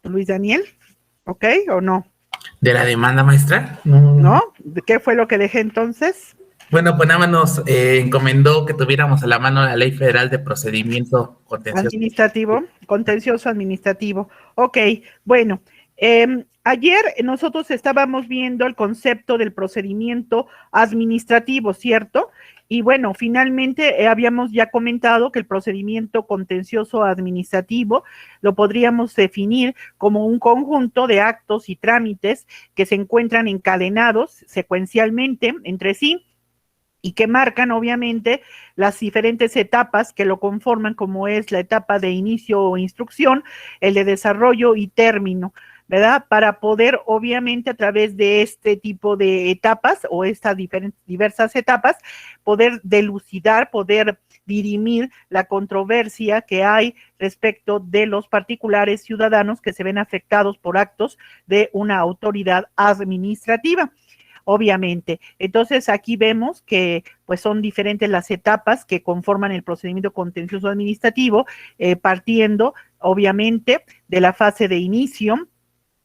Luis Daniel, ¿ok? ¿O no? ¿De la demanda, maestra? No. ¿No? ¿Qué fue lo que dejé entonces? Bueno, pues nada más nos encomendó que tuviéramos a la mano la Ley Federal de Procedimiento Contencioso. Administrativo, contencioso administrativo. Ok, bueno, ayer nosotros estábamos viendo el concepto del procedimiento administrativo, ¿cierto? Y bueno, finalmente habíamos ya comentado que el procedimiento contencioso administrativo lo podríamos definir como un conjunto de actos y trámites que se encuentran encadenados secuencialmente entre sí y que marcan obviamente las diferentes etapas que lo conforman, como es la etapa de inicio o instrucción, el de desarrollo y término, ¿verdad? Para poder obviamente a través de este tipo de etapas o estas diversas etapas, poder dilucidar, poder dirimir la controversia que hay respecto de los particulares ciudadanos que se ven afectados por actos de una autoridad administrativa, obviamente. Entonces aquí vemos que pues son diferentes las etapas que conforman el procedimiento contencioso administrativo, partiendo obviamente de la fase de inicio,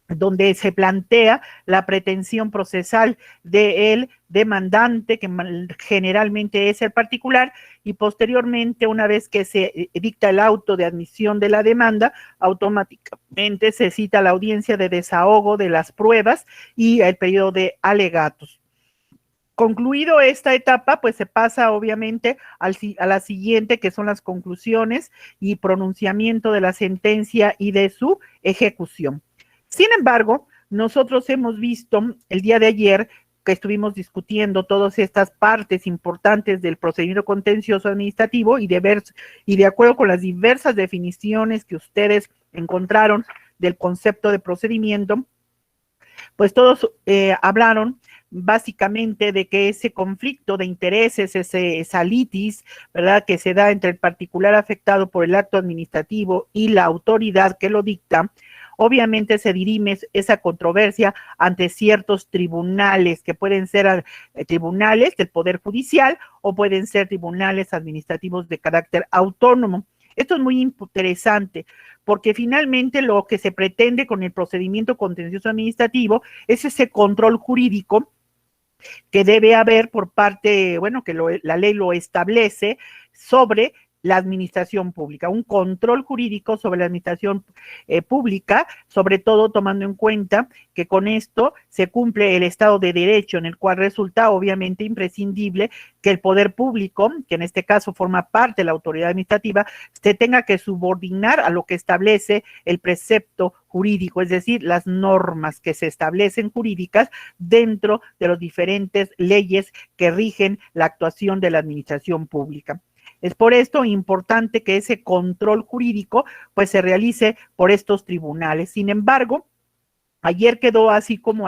donde se plantea la pretensión procesal del demandante, que generalmente es el particular, y posteriormente, una vez que se dicta el auto de admisión de la demanda, automáticamente se cita la audiencia de desahogo de las pruebas y el periodo de alegatos. Concluido esta etapa, pues se pasa obviamente a la siguiente, que son las conclusiones y pronunciamiento de la sentencia y de su ejecución. Sin embargo, nosotros hemos visto el día de ayer que estuvimos discutiendo todas estas partes importantes del procedimiento contencioso administrativo y de acuerdo con las diversas definiciones que ustedes encontraron del concepto de procedimiento, pues todos hablaron básicamente de que ese conflicto de intereses, esa litis, ¿verdad?, que se da entre el particular afectado por el acto administrativo y la autoridad que lo dicta, obviamente se dirime esa controversia ante ciertos tribunales, que pueden ser tribunales del Poder Judicial o pueden ser tribunales administrativos de carácter autónomo. Esto es muy interesante porque finalmente lo que se pretende con el procedimiento contencioso administrativo es ese control jurídico que debe haber por parte, bueno, que la ley lo establece sobre la administración pública, un control jurídico sobre la administración pública, sobre todo tomando en cuenta que con esto se cumple el Estado de Derecho, en el cual resulta obviamente imprescindible que el poder público, que en este caso forma parte de la autoridad administrativa, se tenga que subordinar a lo que establece el precepto jurídico, es decir, las normas que se establecen jurídicas dentro de las diferentes leyes que rigen la actuación de la administración pública. Es por esto importante que ese control jurídico pues se realice por estos tribunales. Sin embargo, ayer quedó así como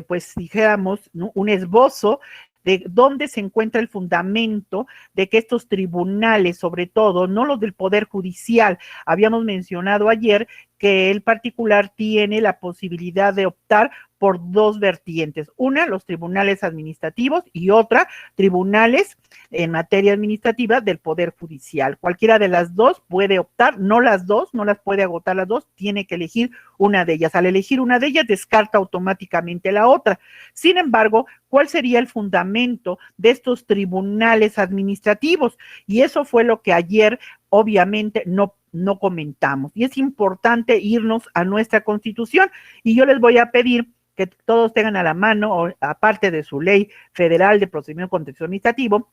pues dijéramos, ¿no?, un esbozo de dónde se encuentra el fundamento de que estos tribunales, sobre todo, no los del Poder Judicial, habíamos mencionado ayer que el particular tiene la posibilidad de optar por dos vertientes, una, los tribunales administrativos y otra, tribunales en materia administrativa del Poder Judicial. Cualquiera de las dos puede optar, no las dos, no las puede agotar las dos, tiene que elegir una de ellas. Al elegir una de ellas, descarta automáticamente la otra. Sin embargo, ¿cuál sería el fundamento de estos tribunales administrativos? Y eso fue lo que ayer obviamente no comentamos. Y es importante irnos a nuestra Constitución. Y yo les voy a pedir que todos tengan a la mano, aparte de su ley federal de procedimiento contencioso administrativo,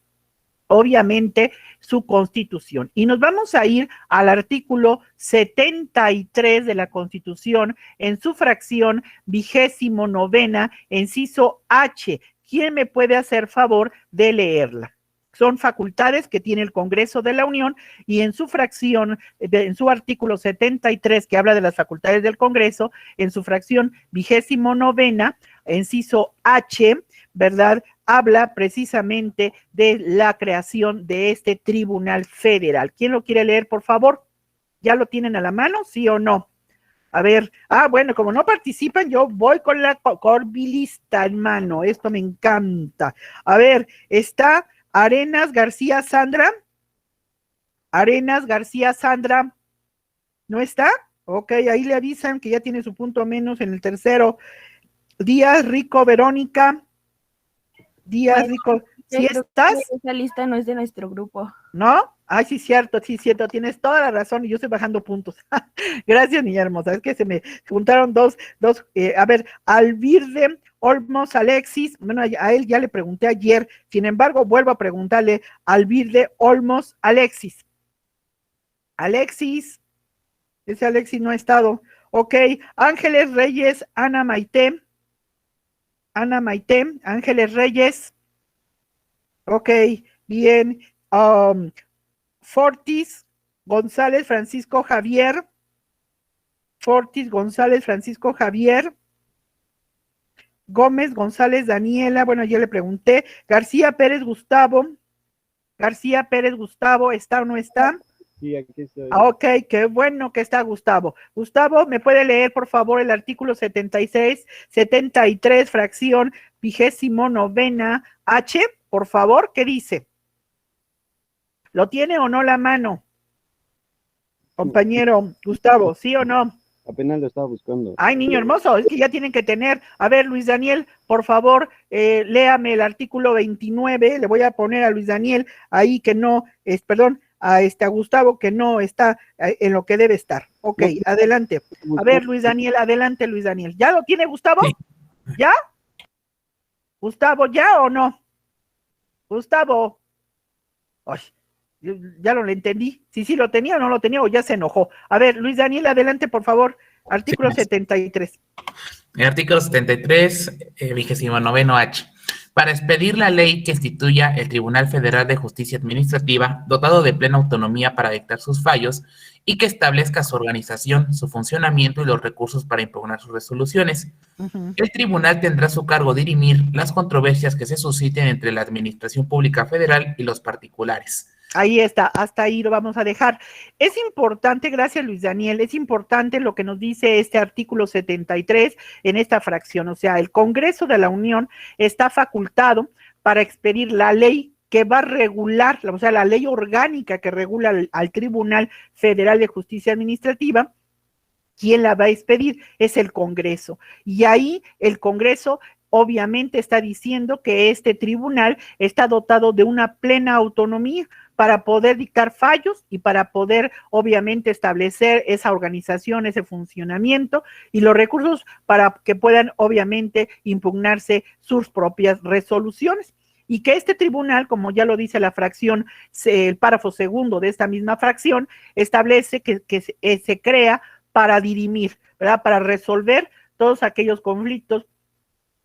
obviamente su Constitución. Y nos vamos a ir al artículo 73 de la Constitución en su fracción 29, inciso H. ¿Quién me puede hacer favor de leerla? Son facultades que tiene el Congreso de la Unión y en su fracción, en su artículo 73, que habla de las facultades del Congreso, en su fracción 29, inciso H, ¿verdad?, habla precisamente de la creación de este tribunal federal. ¿Quién lo quiere leer, por favor? ¿Ya lo tienen a la mano, sí o no? A ver, bueno, como no participan, yo voy con la corbilista en mano. Esto me encanta. A ver, está Arenas García Sandra. Arenas García Sandra, ¿no está? Ok, ahí le avisan que ya tiene su punto menos en el tercero. Díaz, Rico, Verónica. Díaz, Rico, ¿sí estás? Esa lista no es de nuestro grupo. ¿No? Ay, sí, cierto, tienes toda la razón y yo estoy bajando puntos. Gracias, niña hermosa, es que se me juntaron dos, a ver, Alvirde, Olmos, Alexis, bueno, a él ya le pregunté ayer, sin embargo, vuelvo a preguntarle, Alvirde, Olmos, Alexis. Alexis, ese Alexis no ha estado. Ok, Ángeles Reyes, Ana Maite, Ángeles Reyes. Ok, bien. Fortis, González, Francisco Javier. Fortis, González, Francisco Javier. Gómez, González, Daniela. Bueno, ya le pregunté. García Pérez, Gustavo. García Pérez, Gustavo, ¿está o no está? Sí, aquí estoy. Ok, qué bueno que está Gustavo. Gustavo, ¿me puede leer, por favor, el artículo 76, 73, fracción 29 H, por favor? ¿Qué dice? ¿Lo tiene o no la mano? Compañero Gustavo, ¿sí o no? Apenas lo estaba buscando. Ay, niño hermoso, es que ya tienen que tener. A ver, Luis Daniel, por favor, léame el artículo 29. Le voy a poner a Luis Daniel ahí que no, perdón, a Gustavo que no está en lo que debe estar. Ok, adelante. A ver, Luis Daniel, adelante, Luis Daniel. ¿Ya lo tiene Gustavo? Sí. ¿Ya? Gustavo, ¿ya o no? Gustavo. Ay, ya lo entendí. Si lo tenía o no lo tenía o ya se enojó. A ver, Luis Daniel, adelante, por favor. Artículo Sí. 73. El artículo 73, 29H. Para expedir la ley que instituya el Tribunal Federal de Justicia Administrativa, dotado de plena autonomía para dictar sus fallos y que establezca su organización, su funcionamiento y los recursos para impugnar sus resoluciones. El tribunal tendrá a su cargo dirimir las controversias que se susciten entre la Administración Pública Federal y los particulares. Ahí está, hasta ahí lo vamos a dejar. Es importante, gracias Luis Daniel, es importante lo que nos dice este artículo 73 en esta fracción. O sea, el Congreso de la Unión está facultado para expedir la ley que va a regular, o sea, la ley orgánica que regula al Tribunal Federal de Justicia Administrativa. ¿Quién la va a expedir? Es el Congreso. Y ahí el Congreso obviamente está diciendo que este tribunal está dotado de una plena autonomía para poder dictar fallos y para poder obviamente establecer esa organización, ese funcionamiento y los recursos para que puedan obviamente impugnarse sus propias resoluciones. Y que este tribunal, como ya lo dice la fracción, el párrafo segundo de esta misma fracción, establece que se crea para dirimir, ¿verdad? Para resolver todos aquellos conflictos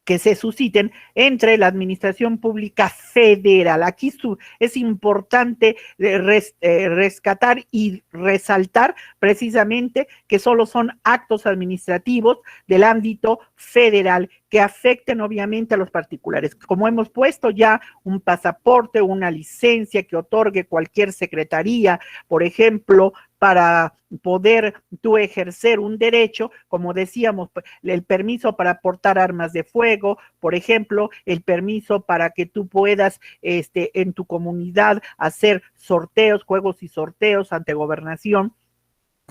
que se susciten entre la administración pública federal. Aquí es importante rescatar y resaltar precisamente que solo son actos administrativos del ámbito federal que afecten obviamente a los particulares. Como hemos puesto ya un pasaporte, una licencia que otorgue cualquier secretaría, por ejemplo, para poder tú ejercer un derecho, como decíamos, el permiso para portar armas de fuego, por ejemplo, el permiso para que tú puedas en tu comunidad hacer sorteos, juegos y sorteos ante gobernación.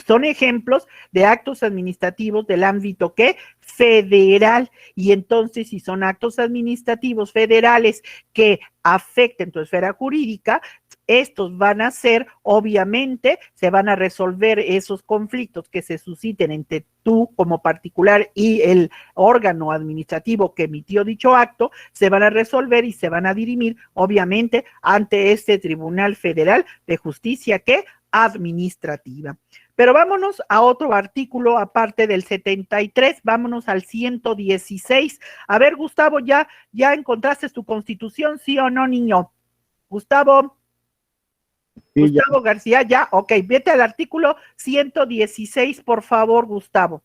Son ejemplos de actos administrativos del ámbito ¿qué? Federal. Y entonces, si son actos administrativos federales que afecten tu esfera jurídica, estos van a ser, obviamente, se van a resolver esos conflictos que se susciten entre tú como particular y el órgano administrativo que emitió dicho acto, se van a resolver y se van a dirimir, obviamente, ante este Tribunal Federal de Justicia ¿qué? Administrativa. Pero vámonos a otro artículo aparte del 73, vámonos al 116. A ver, Gustavo, ¿ya encontraste tu constitución, sí o no, niño? Gustavo. Sí, Gustavo ya. García, ya, ok, vete al artículo 116, por favor, Gustavo.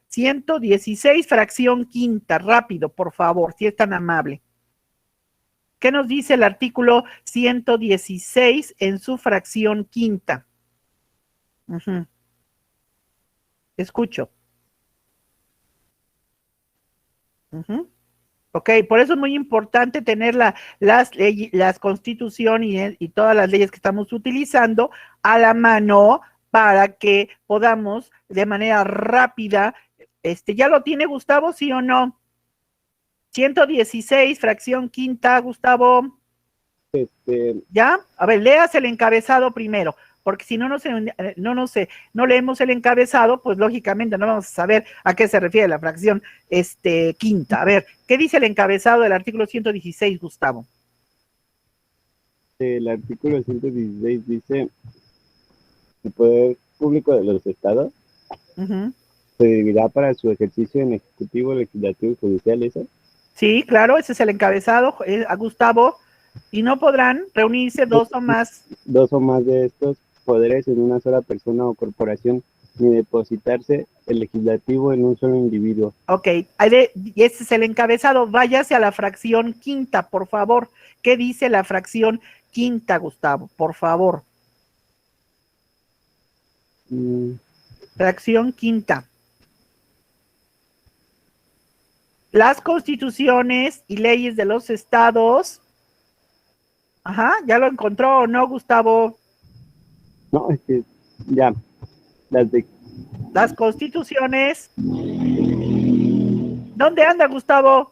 116, fracción quinta, rápido, por favor, si es tan amable. ¿Qué nos dice el artículo 116 en su fracción quinta? Escucho. Ok, por eso es muy importante tener las constituciones y todas las leyes que estamos utilizando a la mano para que podamos de manera rápida, ¿ya lo tiene Gustavo, sí o no? 116, fracción quinta, Gustavo. ¿Ya? A ver, leas el encabezado primero, porque si no, no leemos el encabezado, pues lógicamente no vamos a saber a qué se refiere la fracción quinta. A ver, ¿qué dice el encabezado del artículo 116, Gustavo? El artículo 116 dice: el poder público de los estados se dividirá para su ejercicio en ejecutivo, legislativo y judicial, ¿eso? Sí, claro, ese es el encabezado, a Gustavo, y no podrán reunirse dos o más de estos poderes en una sola persona o corporación, ni depositarse el legislativo en un solo individuo. Ok, y ese es el encabezado. Váyase a la fracción quinta, por favor. ¿Qué dice la fracción quinta, Gustavo? Por favor. Fracción quinta. Las constituciones y leyes de los estados. Ajá, ¿ya lo encontró o no, Gustavo? No, es que ya, las constituciones. ¿Dónde anda, Gustavo?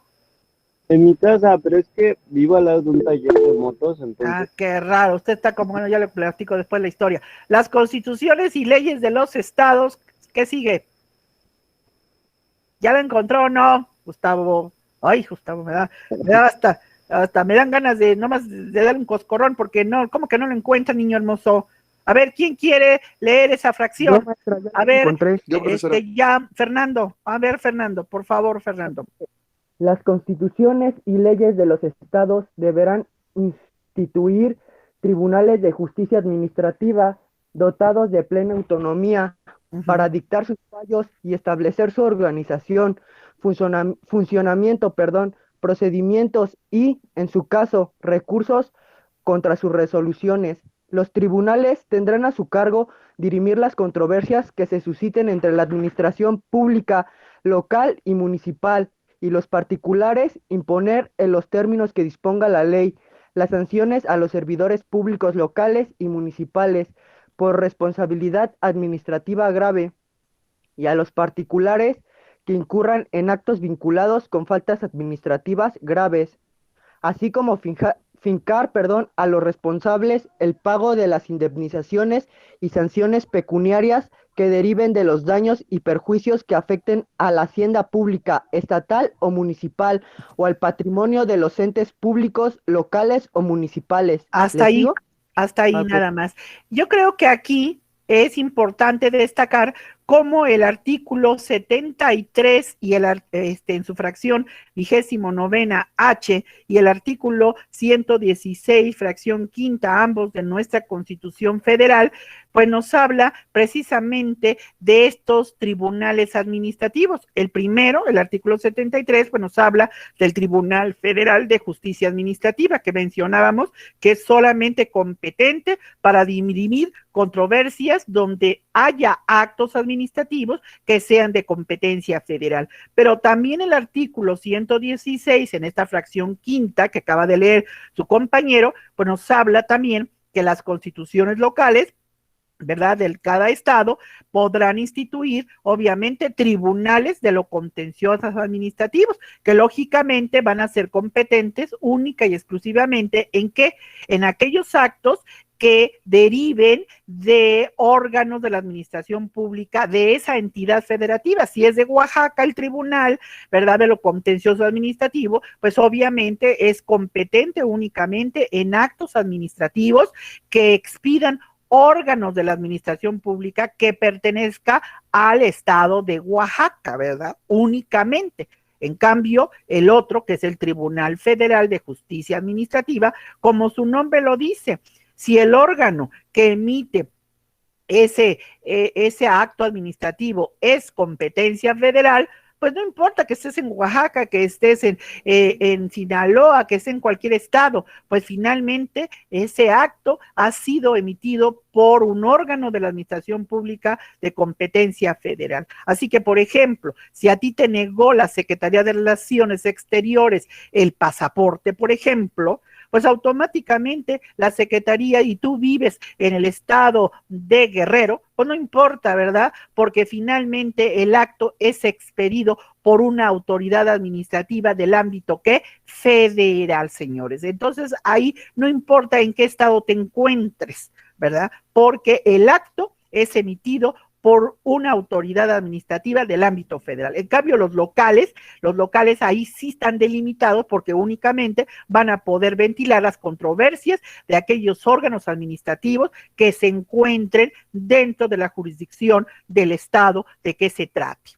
En mi casa, pero es que vivo al lado de un taller de motos, entonces... Ah, qué raro, usted está como, bueno, ya le platico después la historia. Las constituciones y leyes de los estados, ¿qué sigue? ¿Ya lo encontró o no, Gustavo? Ay, Gustavo, me da hasta me dan ganas de nomás de dar un coscorrón, porque no, ¿cómo que no lo encuentra, niño hermoso? A ver, ¿quién quiere leer esa fracción? Yo, maestra, ya a ver, yo, Fernando, a ver, Fernando, por favor, Fernando. Las constituciones y leyes de los estados deberán instituir tribunales de justicia administrativa dotados de plena autonomía para dictar sus fallos y establecer su organización, funcionamiento, procedimientos y, en su caso, recursos contra sus resoluciones. Los tribunales tendrán a su cargo dirimir las controversias que se susciten entre la administración pública, local y municipal, y los particulares imponer en los términos que disponga la ley las sanciones a los servidores públicos locales y municipales por responsabilidad administrativa grave y a los particulares que incurran en actos vinculados con faltas administrativas graves, así como fincar a los responsables el pago de las indemnizaciones y sanciones pecuniarias que deriven de los daños y perjuicios que afecten a la hacienda pública, estatal o municipal, o al patrimonio de los entes públicos, locales o municipales. Hasta ahí nada más. Yo creo que aquí es importante destacar cómo el artículo 73 y en su fracción 29 H y el artículo 116, fracción quinta, ambos de nuestra Constitución Federal, pues nos habla precisamente de estos tribunales administrativos. El primero, el artículo 73, pues nos habla del Tribunal Federal de Justicia Administrativa, que mencionábamos, que es solamente competente para dirimir controversias donde haya actos administrativos que sean de competencia federal. Pero también el artículo 116, en esta fracción quinta que acaba de leer su compañero, pues nos habla también que las constituciones locales, ¿verdad?, de cada estado, podrán instituir, obviamente, tribunales de lo contenciosos administrativos, que lógicamente van a ser competentes única y exclusivamente ¿en qué? En aquellos actos que deriven de órganos de la administración pública de esa entidad federativa. Si es de Oaxaca el tribunal, ¿verdad?, de lo contencioso administrativo, pues obviamente es competente únicamente en actos administrativos que expidan órganos de la administración pública que pertenezca al estado de Oaxaca, ¿verdad? Únicamente. En cambio, el otro, que es el Tribunal Federal de Justicia Administrativa, como su nombre lo dice, si el órgano que emite ese acto administrativo es competencia federal, pues no importa que estés en Oaxaca, que estés en Sinaloa, que estés en cualquier estado, pues finalmente ese acto ha sido emitido por un órgano de la administración pública de competencia federal. Así que, por ejemplo, si a ti te negó la Secretaría de Relaciones Exteriores el pasaporte, por ejemplo, pues automáticamente la Secretaría, y tú vives en el estado de Guerrero, pues no importa, ¿verdad? Porque finalmente el acto es expedido por una autoridad administrativa del ámbito ¿qué? Federal, señores. Entonces ahí no importa en qué estado te encuentres, ¿verdad? Porque el acto es emitido por una autoridad administrativa del ámbito federal. En cambio, los locales ahí sí están delimitados porque únicamente van a poder ventilar las controversias de aquellos órganos administrativos que se encuentren dentro de la jurisdicción del estado de que se trate.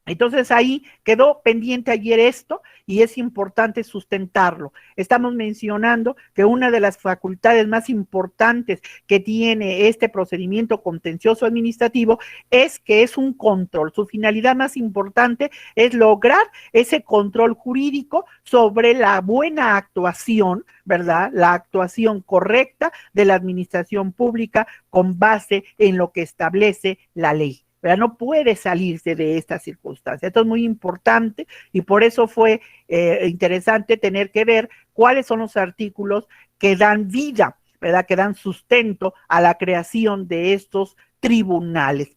Entonces ahí quedó pendiente ayer esto y es importante sustentarlo. Estamos mencionando que una de las facultades más importantes que tiene este procedimiento contencioso administrativo es que es un control. Su finalidad más importante es lograr ese control jurídico sobre la buena actuación, ¿verdad? La actuación correcta de la administración pública con base en lo que establece la ley. ¿Verdad? No puede salirse de esta circunstancia. Esto es muy importante y por eso fue interesante tener que ver cuáles son los artículos que dan vida, ¿verdad? Que dan sustento a la creación de estos tribunales.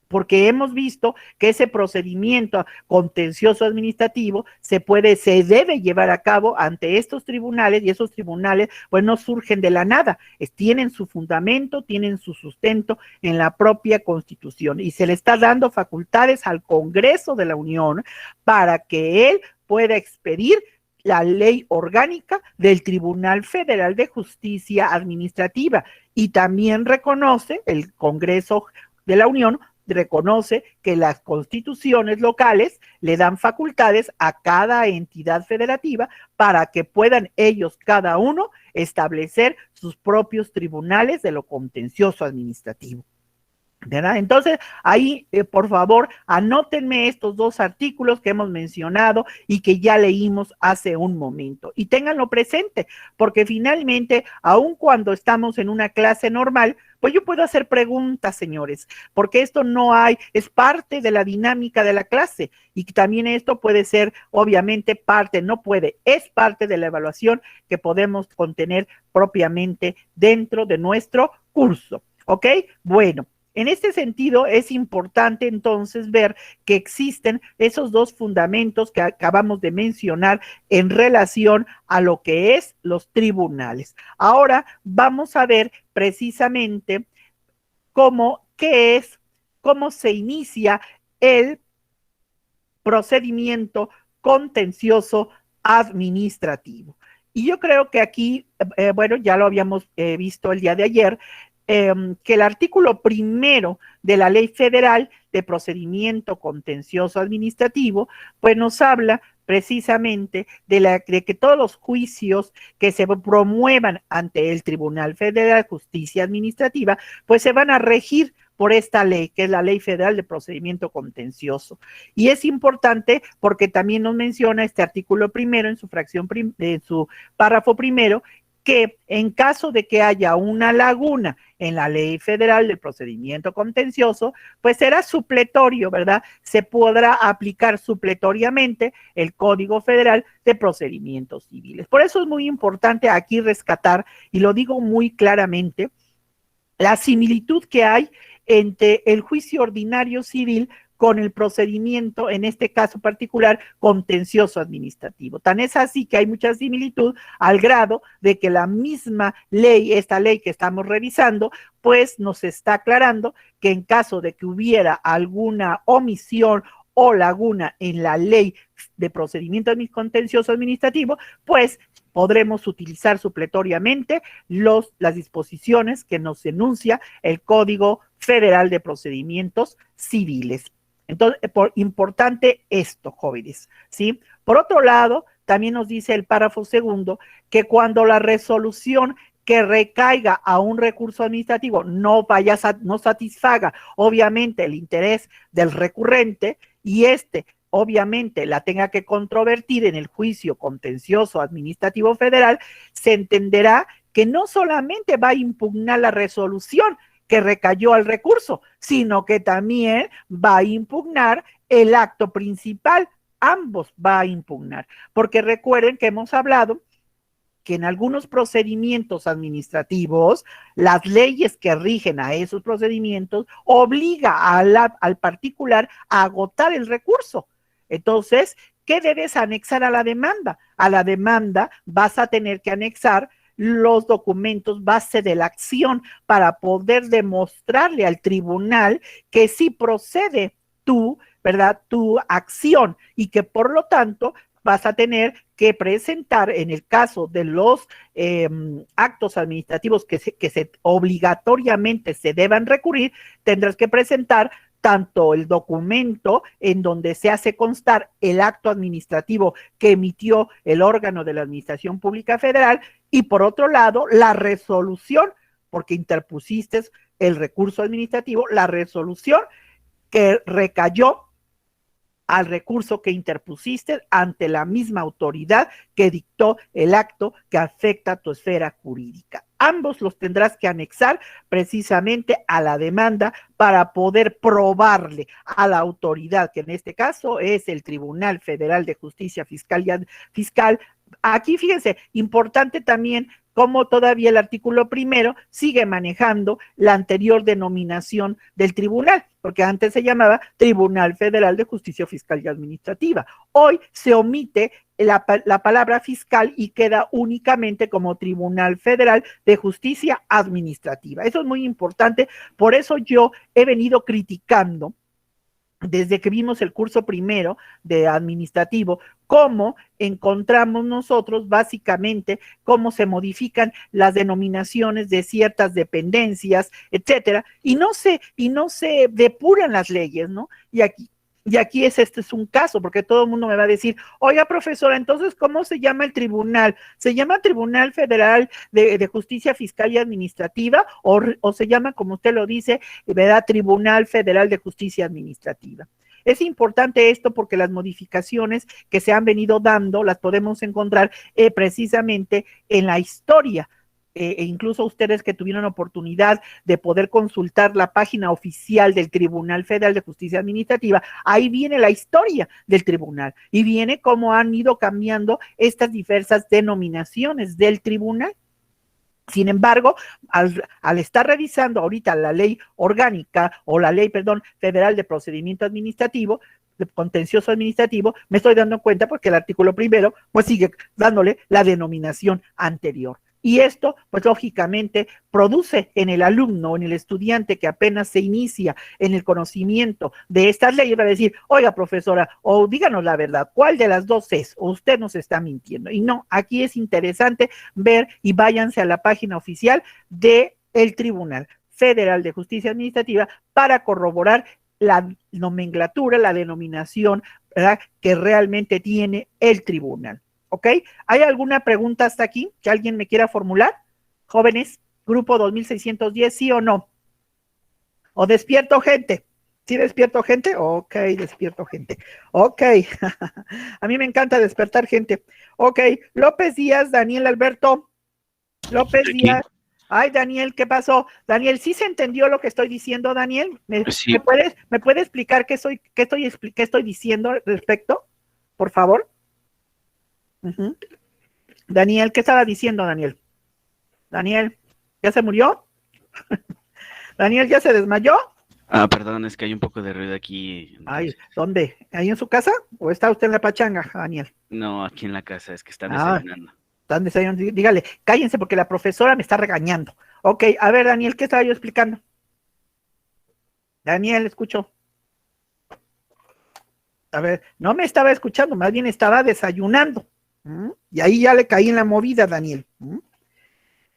Porque hemos visto que ese procedimiento contencioso administrativo se debe llevar a cabo ante estos tribunales y esos tribunales pues no surgen de la nada, tienen su fundamento, tienen su sustento en la propia Constitución y se le está dando facultades al Congreso de la Unión para que él pueda expedir la ley orgánica del Tribunal Federal de Justicia Administrativa y también reconoce el Congreso de la Unión reconoce que las constituciones locales le dan facultades a cada entidad federativa para que puedan ellos, cada uno, establecer sus propios tribunales de lo contencioso administrativo. ¿Verdad? Entonces, ahí, por favor, anótenme estos dos artículos que hemos mencionado y que ya leímos hace un momento. Y ténganlo presente, porque finalmente, aun cuando estamos en una clase normal, pues yo puedo hacer preguntas, señores, porque esto es parte de la dinámica de la clase y también esto puede ser, obviamente, es parte de la evaluación que podemos contener propiamente dentro de nuestro curso. ¿Ok? Bueno. En este sentido, es importante entonces ver que existen esos dos fundamentos que acabamos de mencionar en relación a lo que es los tribunales. Ahora vamos a ver precisamente cómo se inicia el procedimiento contencioso administrativo. Y yo creo que aquí, bueno, ya lo habíamos visto el día de ayer, que el artículo primero de la Ley Federal de Procedimiento Contencioso Administrativo, pues nos habla precisamente de que todos los juicios que se promuevan ante el Tribunal Federal de Justicia Administrativa, pues se van a regir por esta ley, que es la Ley Federal de Procedimiento Contencioso. Y es importante porque también nos menciona este artículo primero en su párrafo primero, que en caso de que haya una laguna en la Ley Federal del Procedimiento Contencioso, pues será supletorio, ¿verdad? Se podrá aplicar supletoriamente el Código Federal de Procedimientos Civiles. Por eso es muy importante aquí rescatar, y lo digo muy claramente, la similitud que hay entre el juicio ordinario civil con el procedimiento, en este caso particular, contencioso administrativo. Tan es así que hay mucha similitud al grado de que la misma ley, esta ley que estamos revisando, pues nos está aclarando que en caso de que hubiera alguna omisión o laguna en la ley de procedimiento contencioso administrativo, pues podremos utilizar supletoriamente las disposiciones que nos enuncia el Código Federal de Procedimientos Civiles. Entonces, importante esto, jóvenes, ¿sí? Por otro lado, también nos dice el párrafo segundo que cuando la resolución que recaiga a un recurso administrativo no satisfaga, obviamente, el interés del recurrente y obviamente, la tenga que controvertir en el juicio contencioso administrativo federal, se entenderá que no solamente va a impugnar la resolución que recayó al recurso, sino que también va a impugnar el acto principal, ambos va a impugnar, porque recuerden que hemos hablado que en algunos procedimientos administrativos, las leyes que rigen a esos procedimientos obliga al particular a agotar el recurso. Entonces, ¿qué debes anexar a la demanda? A la demanda vas a tener que anexar los documentos base de la acción para poder demostrarle al tribunal que sí procede tu acción y que por lo tanto vas a tener que presentar, en el caso de los actos administrativos que obligatoriamente se deban recurrir, tendrás que presentar tanto el documento en donde se hace constar el acto administrativo que emitió el órgano de la Administración Pública Federal y por otro lado la resolución, porque interpusiste el recurso administrativo, la resolución que recayó al recurso que interpusiste ante la misma autoridad que dictó el acto que afecta a tu esfera jurídica. Ambos los tendrás que anexar precisamente a la demanda para poder probarle a la autoridad, que en este caso es el Tribunal Federal de Justicia Fiscal. Aquí fíjense, importante también cómo todavía el artículo primero sigue manejando la anterior denominación del tribunal, porque antes se llamaba Tribunal Federal de Justicia Fiscal y Administrativa. Hoy se omite la palabra fiscal y queda únicamente como Tribunal Federal de Justicia Administrativa. Eso es muy importante, por eso yo he venido criticando desde que vimos el curso primero de administrativo, cómo encontramos nosotros básicamente cómo se modifican las denominaciones de ciertas dependencias, etcétera, y no se depuran las leyes, ¿no? Y aquí este es un caso, porque todo el mundo me va a decir, oiga, profesora, entonces, ¿cómo se llama el tribunal? ¿Se llama Tribunal Federal de Justicia Fiscal y Administrativa o se llama, como usted lo dice, ¿verdad? Tribunal Federal de Justicia Administrativa? Es importante esto porque las modificaciones que se han venido dando las podemos encontrar precisamente en la historia. E incluso ustedes que tuvieron oportunidad de poder consultar la página oficial del Tribunal Federal de Justicia Administrativa, ahí viene la historia del tribunal y viene cómo han ido cambiando estas diversas denominaciones del tribunal. Sin embargo, al estar revisando ahorita la ley orgánica o la ley, federal de procedimiento administrativo, de contencioso administrativo, me estoy dando cuenta porque el artículo primero pues sigue dándole la denominación anterior. Y esto, pues lógicamente, produce en el alumno, en el estudiante que apenas se inicia en el conocimiento de estas leyes, va a decir, oiga, profesora, o díganos la verdad, ¿cuál de las dos es? O usted nos está mintiendo. Y no, aquí es interesante ver y váyanse a la página oficial del Tribunal Federal de Justicia Administrativa para corroborar la nomenclatura, la denominación, ¿verdad?, que realmente tiene el tribunal. ¿Ok? ¿Hay alguna pregunta hasta aquí que alguien me quiera formular? Jóvenes, grupo 2610, ¿sí o no? ¿O despierto gente? ¿Sí despierto gente? Ok, despierto gente. Ok, a mí me encanta despertar gente. Ok, López Díaz, Daniel Alberto. López Díaz. Ay, Daniel, ¿qué pasó? Daniel, ¿sí se entendió lo que estoy diciendo, Daniel? Sí. ¿Me puede explicar qué estoy diciendo al respecto? Por favor. Daniel, ¿qué estaba diciendo, Daniel? Daniel, ¿ya se murió? Daniel, ¿ya se desmayó? Perdón, es que hay un poco de ruido aquí. Ay, ¿dónde? ¿Ahí en su casa? ¿O está usted en la pachanga, Daniel? No, aquí en la casa, es que están desayunando. Están desayunando. Dígale, cállense porque la profesora me está regañando. Ok, a ver, Daniel, ¿qué estaba yo explicando? Daniel, escucho. A ver, no me estaba escuchando, más bien estaba desayunando. Y ahí ya le caí en la movida, Daniel.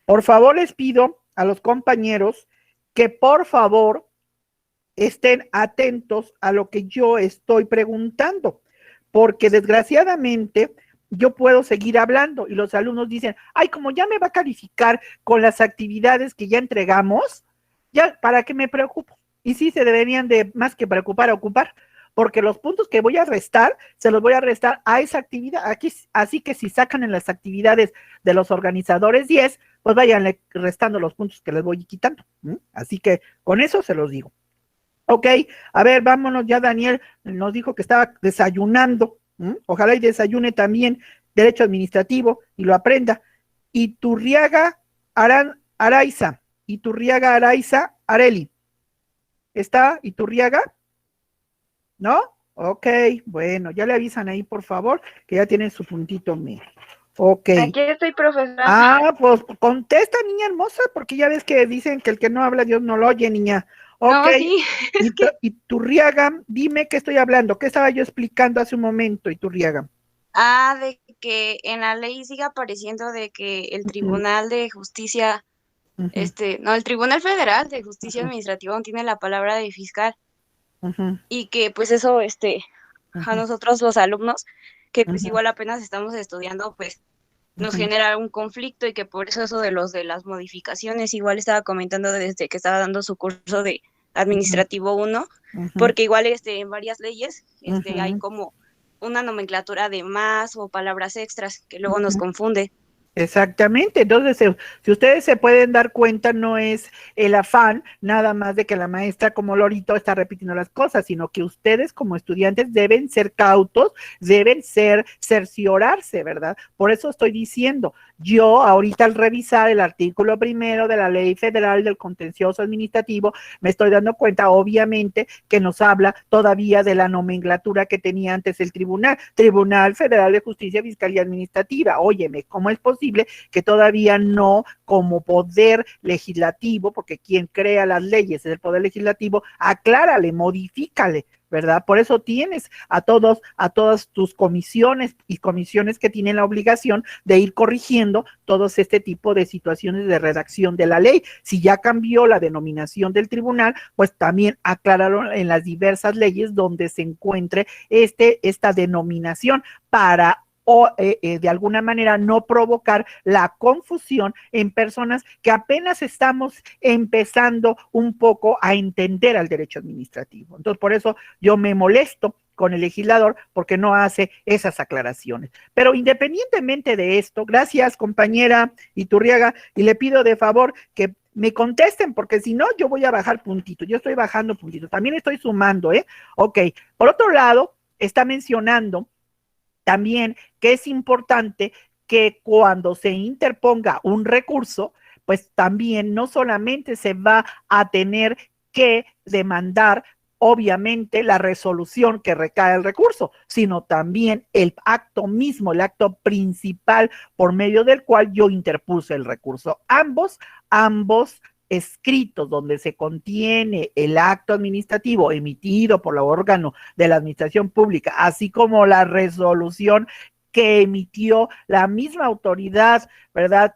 Por favor, les pido a los compañeros que por favor estén atentos a lo que yo estoy preguntando, porque desgraciadamente yo puedo seguir hablando y los alumnos dicen, ay, como ya me va a calificar con las actividades que ya entregamos, ya, ¿para qué me preocupo? Y sí se deberían de, más que preocupar, ocupar, porque los puntos que voy a restar, se los voy a restar a esa actividad. Aquí, así que si sacan en las actividades de los organizadores 10, pues vayan restando los puntos que les voy quitando. Así que con eso se los digo. Ok, a ver, vámonos ya. Daniel nos dijo que estaba desayunando. Ojalá y desayune también derecho administrativo y lo aprenda. Iturriaga Araiza. Iturriaga Araiza Areli. ¿Está Iturriaga? ¿No? Ok, bueno, ya le avisan ahí, por favor, que ya tienen su puntito medio. Ok. Aquí estoy, profesora. Ah, pues contesta, niña hermosa, porque ya ves que dicen que el que no habla, Dios no lo oye, niña. Ok. No, sí, es que... Iturriaga, dime qué estoy hablando, qué estaba yo explicando hace un momento, Iturriaga. de que en la ley sigue apareciendo de que el Tribunal de Justicia, el Tribunal Federal de Justicia Administrativa no tiene la palabra de fiscal. Y que pues eso, a nosotros los alumnos, que pues igual apenas estamos estudiando, pues nos genera un conflicto y que por eso de las modificaciones, igual estaba comentando desde que estaba dando su curso de Administrativo 1, porque igual en varias leyes hay como una nomenclatura de más o palabras extras que luego nos confunde. Exactamente, entonces si ustedes se pueden dar cuenta, no es el afán nada más de que la maestra como lorito está repitiendo las cosas, sino que ustedes como estudiantes deben ser cautos, deben cerciorarse, ¿verdad? Por eso estoy diciendo, yo ahorita al revisar el artículo 1 de la Ley Federal del Contencioso Administrativo, me estoy dando cuenta, obviamente, que nos habla todavía de la nomenclatura que tenía antes el Tribunal Federal de Justicia, Fiscalía Administrativa. Óyeme, ¿cómo es posible que todavía no, como poder legislativo, porque quien crea las leyes es el poder legislativo, aclárale, modifícale, ¿verdad? Por eso tienes a todas tus comisiones y comisiones que tienen la obligación de ir corrigiendo todos este tipo de situaciones de redacción de la ley. Si ya cambió la denominación del tribunal, pues también acláralo en las diversas leyes donde se encuentre esta denominación para de alguna manera no provocar la confusión en personas que apenas estamos empezando un poco a entender al derecho administrativo. Entonces, por eso yo me molesto con el legislador porque no hace esas aclaraciones. Pero independientemente de esto, gracias compañera Iturriaga, y le pido de favor que me contesten, porque si no, yo voy a bajar puntito. Yo estoy bajando puntito. También estoy sumando, ¿eh? Ok. Por otro lado, está mencionando también que es importante que cuando se interponga un recurso, pues también no solamente se va a tener que demandar obviamente la resolución que recae el recurso, sino también el acto mismo, el acto principal por medio del cual yo interpuse el recurso. Ambos escritos donde se contiene el acto administrativo emitido por el órgano de la administración pública, así como la resolución que emitió la misma autoridad, ¿verdad?,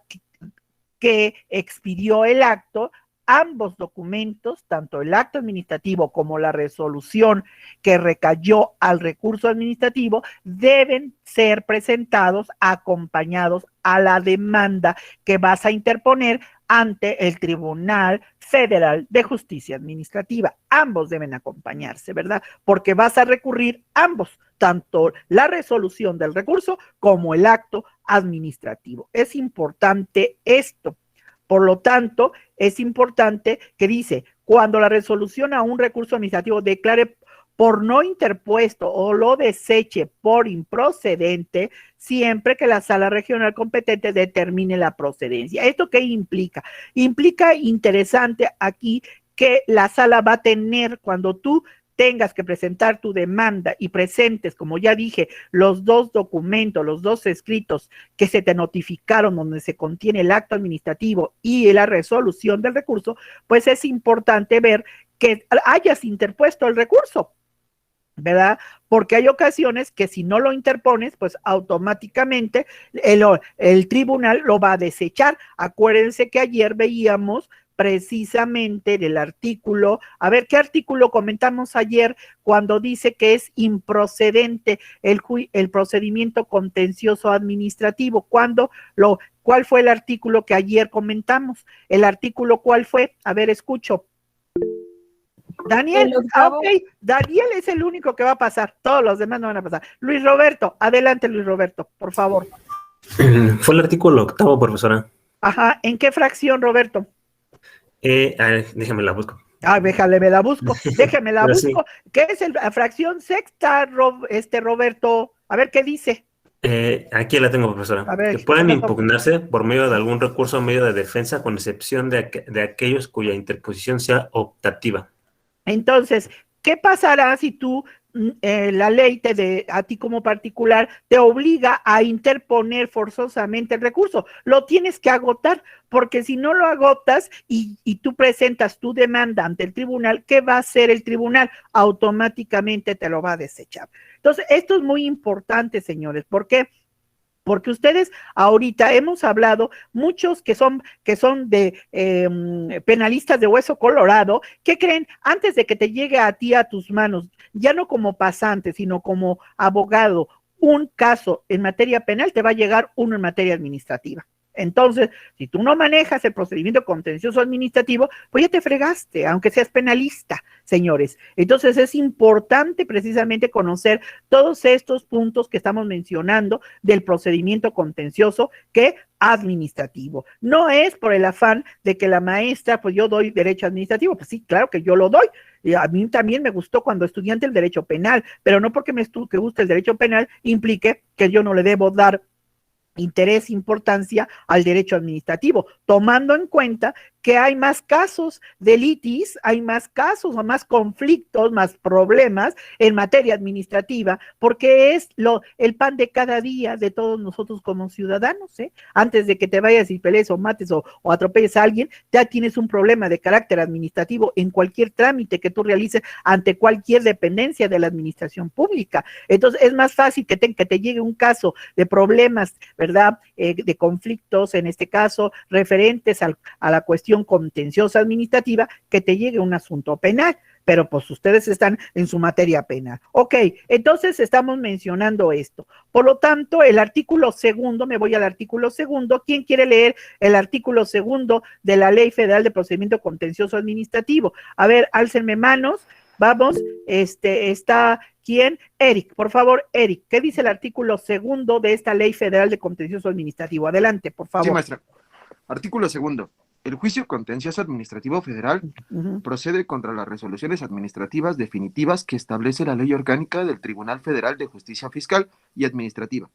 que expidió el acto. Ambos documentos, tanto el acto administrativo como la resolución que recayó al recurso administrativo, deben ser presentados acompañados a la demanda que vas a interponer ante el Tribunal Federal de Justicia Administrativa. Ambos deben acompañarse, ¿verdad? Porque vas a recurrir ambos, tanto la resolución del recurso como el acto administrativo. Es importante esto. Por lo tanto, es importante que dice, cuando la resolución a un recurso administrativo declare por no interpuesto o lo deseche por improcedente, siempre que la sala regional competente determine la procedencia. ¿Esto qué implica? Implica interesante aquí que la sala va a tener, cuando tú tengas que presentar tu demanda y presentes, como ya dije, los dos documentos, los dos escritos que se te notificaron donde se contiene el acto administrativo y la resolución del recurso, pues es importante ver que hayas interpuesto el recurso, ¿verdad? Porque hay ocasiones que si no lo interpones, pues automáticamente el tribunal lo va a desechar. Acuérdense que ayer veíamos precisamente del artículo, a ver, ¿qué artículo comentamos ayer cuando dice que es improcedente el procedimiento contencioso administrativo? ¿Cuál fue el artículo que ayer comentamos? ¿El artículo cuál fue? A ver, escucho. Daniel, ok, Daniel es el único que va a pasar, todos los demás no van a pasar. Luis Roberto, adelante Luis Roberto, por favor. Fue el artículo 8, profesora. Ajá, ¿en qué fracción, Roberto? Déjame la busco. Déjame la busco. Sí. ¿Qué es la fracción sexta, Roberto? A ver, ¿qué dice? Aquí la tengo, profesora. A ver, Que pueden ¿qué pasó? impugnarse por medio de algún recurso o medio de defensa, con excepción de aquellos cuya interposición sea optativa. Entonces, ¿qué pasará si tú, la ley a ti como particular, te obliga a interponer forzosamente el recurso? Lo tienes que agotar, porque si no lo agotas y tú presentas tu demanda ante el tribunal, ¿qué va a hacer el tribunal? Automáticamente te lo va a desechar. Entonces, esto es muy importante, señores. ¿Por qué? Porque ustedes ahorita hemos hablado, muchos que son de penalistas de hueso colorado, ¿qué creen? Antes de que te llegue a ti a tus manos, ya no como pasante, sino como abogado, un caso en materia penal, te va a llegar uno en materia administrativa. Entonces, si tú no manejas el procedimiento contencioso administrativo, pues ya te fregaste, aunque seas penalista, señores. Entonces, es importante precisamente conocer todos estos puntos que estamos mencionando del procedimiento contencioso que administrativo. No es por el afán de que la maestra, pues yo doy derecho administrativo, pues sí, claro que yo lo doy. Y a mí también me gustó cuando estudiante el derecho penal, pero no porque que guste el derecho penal implique que yo no le debo dar interés, importancia al derecho administrativo, tomando en cuenta que hay más casos de litis, hay más casos o más conflictos, más problemas en materia administrativa, porque es el pan de cada día de todos nosotros como ciudadanos, ¿eh? Antes de que te vayas y pelees o mates o atropelles a alguien, ya tienes un problema de carácter administrativo en cualquier trámite que tú realices ante cualquier dependencia de la administración pública. Entonces, es más fácil que te llegue un caso de problemas, ¿verdad? De conflictos, en este caso, referentes a la cuestión contenciosa administrativa, que te llegue un asunto penal, pero pues ustedes están en su materia penal. Ok, entonces estamos mencionando esto. Por lo tanto, el artículo segundo, me voy al artículo segundo. ¿Quién quiere leer el artículo segundo de la Ley Federal de Procedimiento Contencioso Administrativo? A ver, álcenme manos. Vamos, está ¿quién? Eric, por favor, Eric, ¿qué dice el artículo segundo de esta Ley Federal de Contencioso Administrativo? Adelante, por favor. Sí, maestra. Artículo segundo. El juicio contencioso administrativo federal procede contra las resoluciones administrativas definitivas que establece la Ley Orgánica del Tribunal Federal de Justicia Fiscal y Administrativa.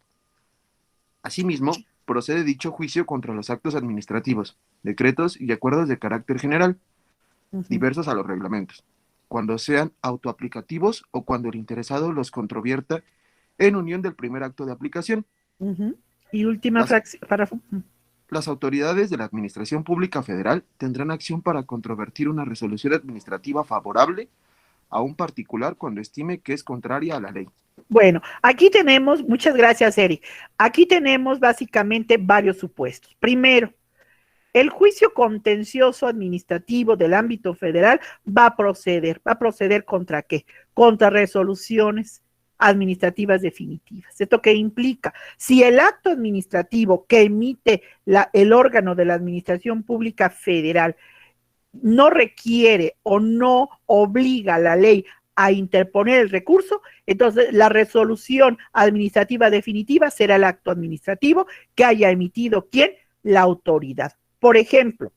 Asimismo, procede dicho juicio contra los actos administrativos, decretos y acuerdos de carácter general, diversos a los reglamentos, cuando sean autoaplicativos o cuando el interesado los controvierta en unión del primer acto de aplicación. Y última fracción. Las autoridades de la Administración Pública Federal tendrán acción para controvertir una resolución administrativa favorable a un particular cuando estime que es contraria a la ley. Bueno, aquí tenemos, muchas gracias, Eric. Aquí tenemos básicamente varios supuestos. Primero, el juicio contencioso administrativo del ámbito federal va a proceder ¿contra qué? Contra resoluciones administrativas definitivas. ¿Esto qué implica? Si el acto administrativo que emite el órgano de la Administración Pública Federal no requiere o no obliga a la ley a interponer el recurso, entonces la resolución administrativa definitiva será el acto administrativo que haya emitido ¿quién? La autoridad. Por ejemplo,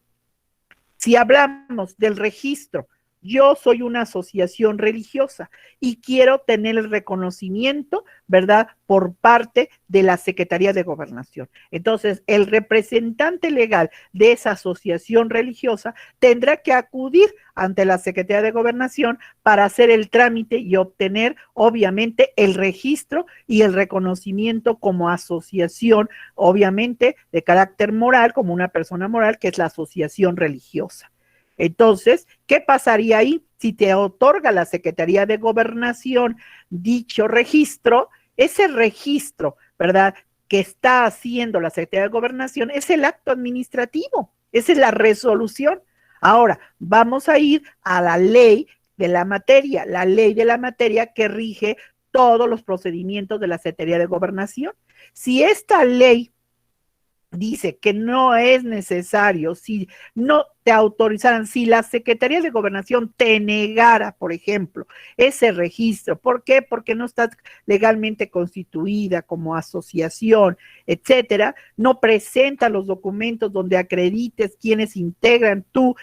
si hablamos del registro, yo soy una asociación religiosa y quiero tener el reconocimiento, ¿verdad?, por parte de la Secretaría de Gobernación. Entonces, el representante legal de esa asociación religiosa tendrá que acudir ante la Secretaría de Gobernación para hacer el trámite y obtener, obviamente, el registro y el reconocimiento como asociación, obviamente, de carácter moral, como una persona moral, que es la asociación religiosa. Entonces, ¿qué pasaría ahí? Si te otorga la Secretaría de Gobernación dicho registro, ese registro, ¿verdad?, que está haciendo la Secretaría de Gobernación es el acto administrativo, esa es la resolución. Ahora, vamos a ir a la ley de la materia que rige todos los procedimientos de la Secretaría de Gobernación. Si esta ley dice que no es necesario, si no te autorizaran, si la Secretaría de Gobernación te negara, por ejemplo, ese registro. ¿Por qué? Porque no estás legalmente constituida como asociación, etcétera, no presenta los documentos donde acredites quienes integran tu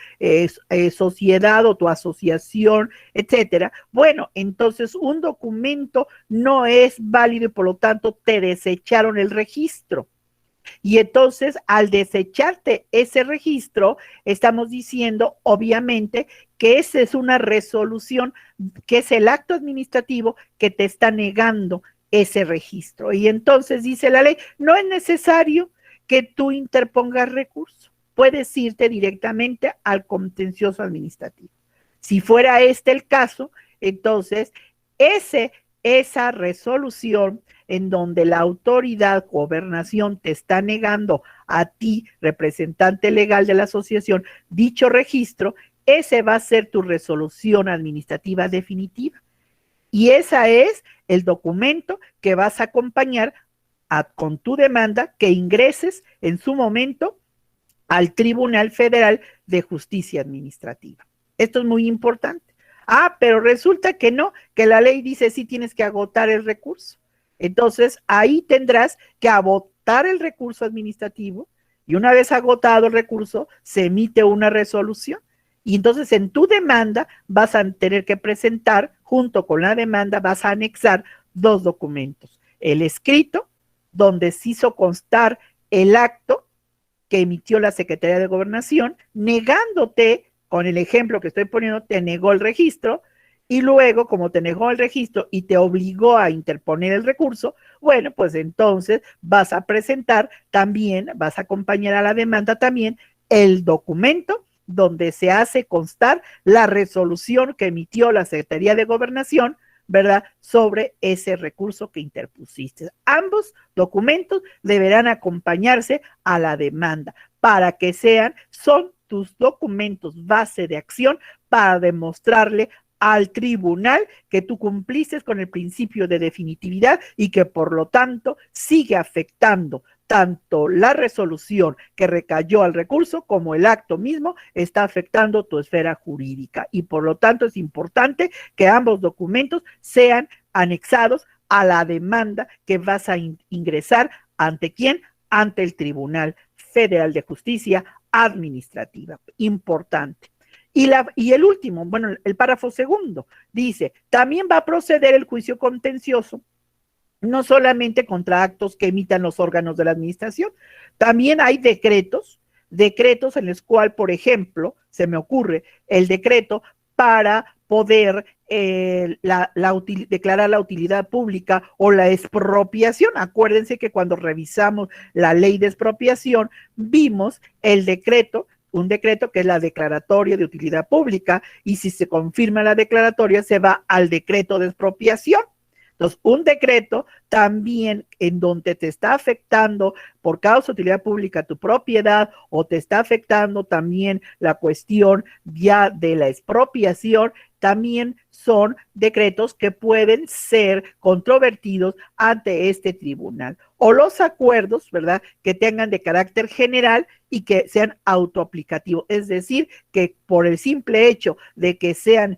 sociedad o tu asociación, etcétera. Bueno, entonces un documento no es válido y por lo tanto te desecharon el registro. Y entonces, al desecharte ese registro, estamos diciendo, obviamente, que esa es una resolución, que es el acto administrativo que te está negando ese registro. Y entonces dice la ley, no es necesario que tú interpongas recurso, puedes irte directamente al contencioso administrativo. Si fuera este el caso, entonces, esa resolución en donde la autoridad, gobernación, te está negando a ti, representante legal de la asociación, dicho registro, ese va a ser tu resolución administrativa definitiva. Y esa es el documento que vas a acompañar con tu demanda que ingreses en su momento al Tribunal Federal de Justicia Administrativa. Esto es muy importante. Pero resulta que no, que la ley dice sí tienes que agotar el recurso. Entonces, ahí tendrás que agotar el recurso administrativo y una vez agotado el recurso, se emite una resolución. Y entonces en tu demanda vas a tener que presentar, junto con la demanda, vas a anexar 2 documentos. El escrito, donde se hizo constar el acto que emitió la Secretaría de Gobernación, negándote, con el ejemplo que estoy poniendo, te negó el registro, y luego, como te negó el registro y te obligó a interponer el recurso, bueno, pues entonces vas a presentar también, vas a acompañar a la demanda también el documento donde se hace constar la resolución que emitió la Secretaría de Gobernación, ¿verdad?, sobre ese recurso que interpusiste. Ambos documentos deberán acompañarse a la demanda para que son tus documentos base de acción para demostrarle al tribunal que tú cumpliste con el principio de definitividad y que por lo tanto sigue afectando tanto la resolución que recayó al recurso como el acto mismo está afectando tu esfera jurídica y por lo tanto es importante que ambos documentos sean anexados a la demanda que vas a ingresar. ¿Ante quién? Ante el Federal de Justicia Administrativa. Importante. Y el último, bueno, el párrafo segundo, dice, también va a proceder el juicio contencioso, no solamente contra actos que emitan los órganos de la administración, también hay decretos en los cuales, por ejemplo, se me ocurre el decreto para poder declarar la utilidad pública o la expropiación. Acuérdense que cuando revisamos la ley de expropiación, vimos un decreto que es la declaratoria de utilidad pública, y si se confirma la declaratoria, se va al decreto de expropiación. Entonces, un decreto también en donde te está afectando por causa de utilidad pública tu propiedad o te está afectando también la cuestión ya de la expropiación, también son decretos que pueden ser controvertidos ante este tribunal. O los acuerdos, ¿verdad?, que tengan de carácter general y que sean autoaplicativos, es decir, que por el simple hecho de que sean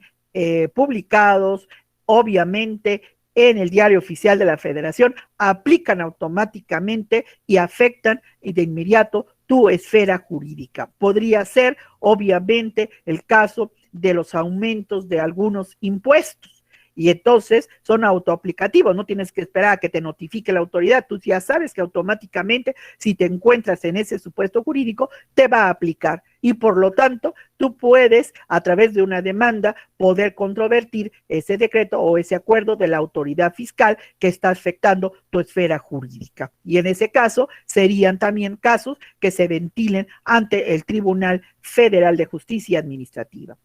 publicados, obviamente, en el Diario Oficial de la Federación, aplican automáticamente y afectan de inmediato tu esfera jurídica. Podría ser, obviamente, el caso de los aumentos de algunos impuestos. Y entonces son autoaplicativos, no tienes que esperar a que te notifique la autoridad, tú ya sabes que automáticamente si te encuentras en ese supuesto jurídico te va a aplicar y por lo tanto tú puedes a través de una demanda poder controvertir ese decreto o ese acuerdo de la autoridad fiscal que está afectando tu esfera jurídica. Y en ese caso serían también casos que se ventilen ante el Tribunal Federal de Justicia Administrativa.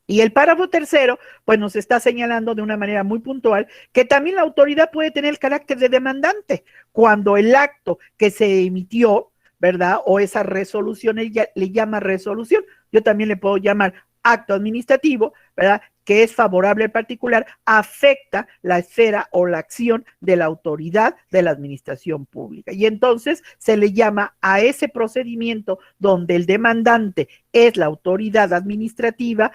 Y el párrafo tercero, pues nos está señalando de una manera muy puntual que también la autoridad puede tener el carácter de demandante cuando el acto que se emitió, ¿verdad? O esa resolución, ella le llama resolución, yo también le puedo llamar acto administrativo, ¿verdad? que es favorable al particular afecta la esfera o la acción de la autoridad de la administración pública. Y entonces se le llama a ese procedimiento donde el demandante es la autoridad administrativa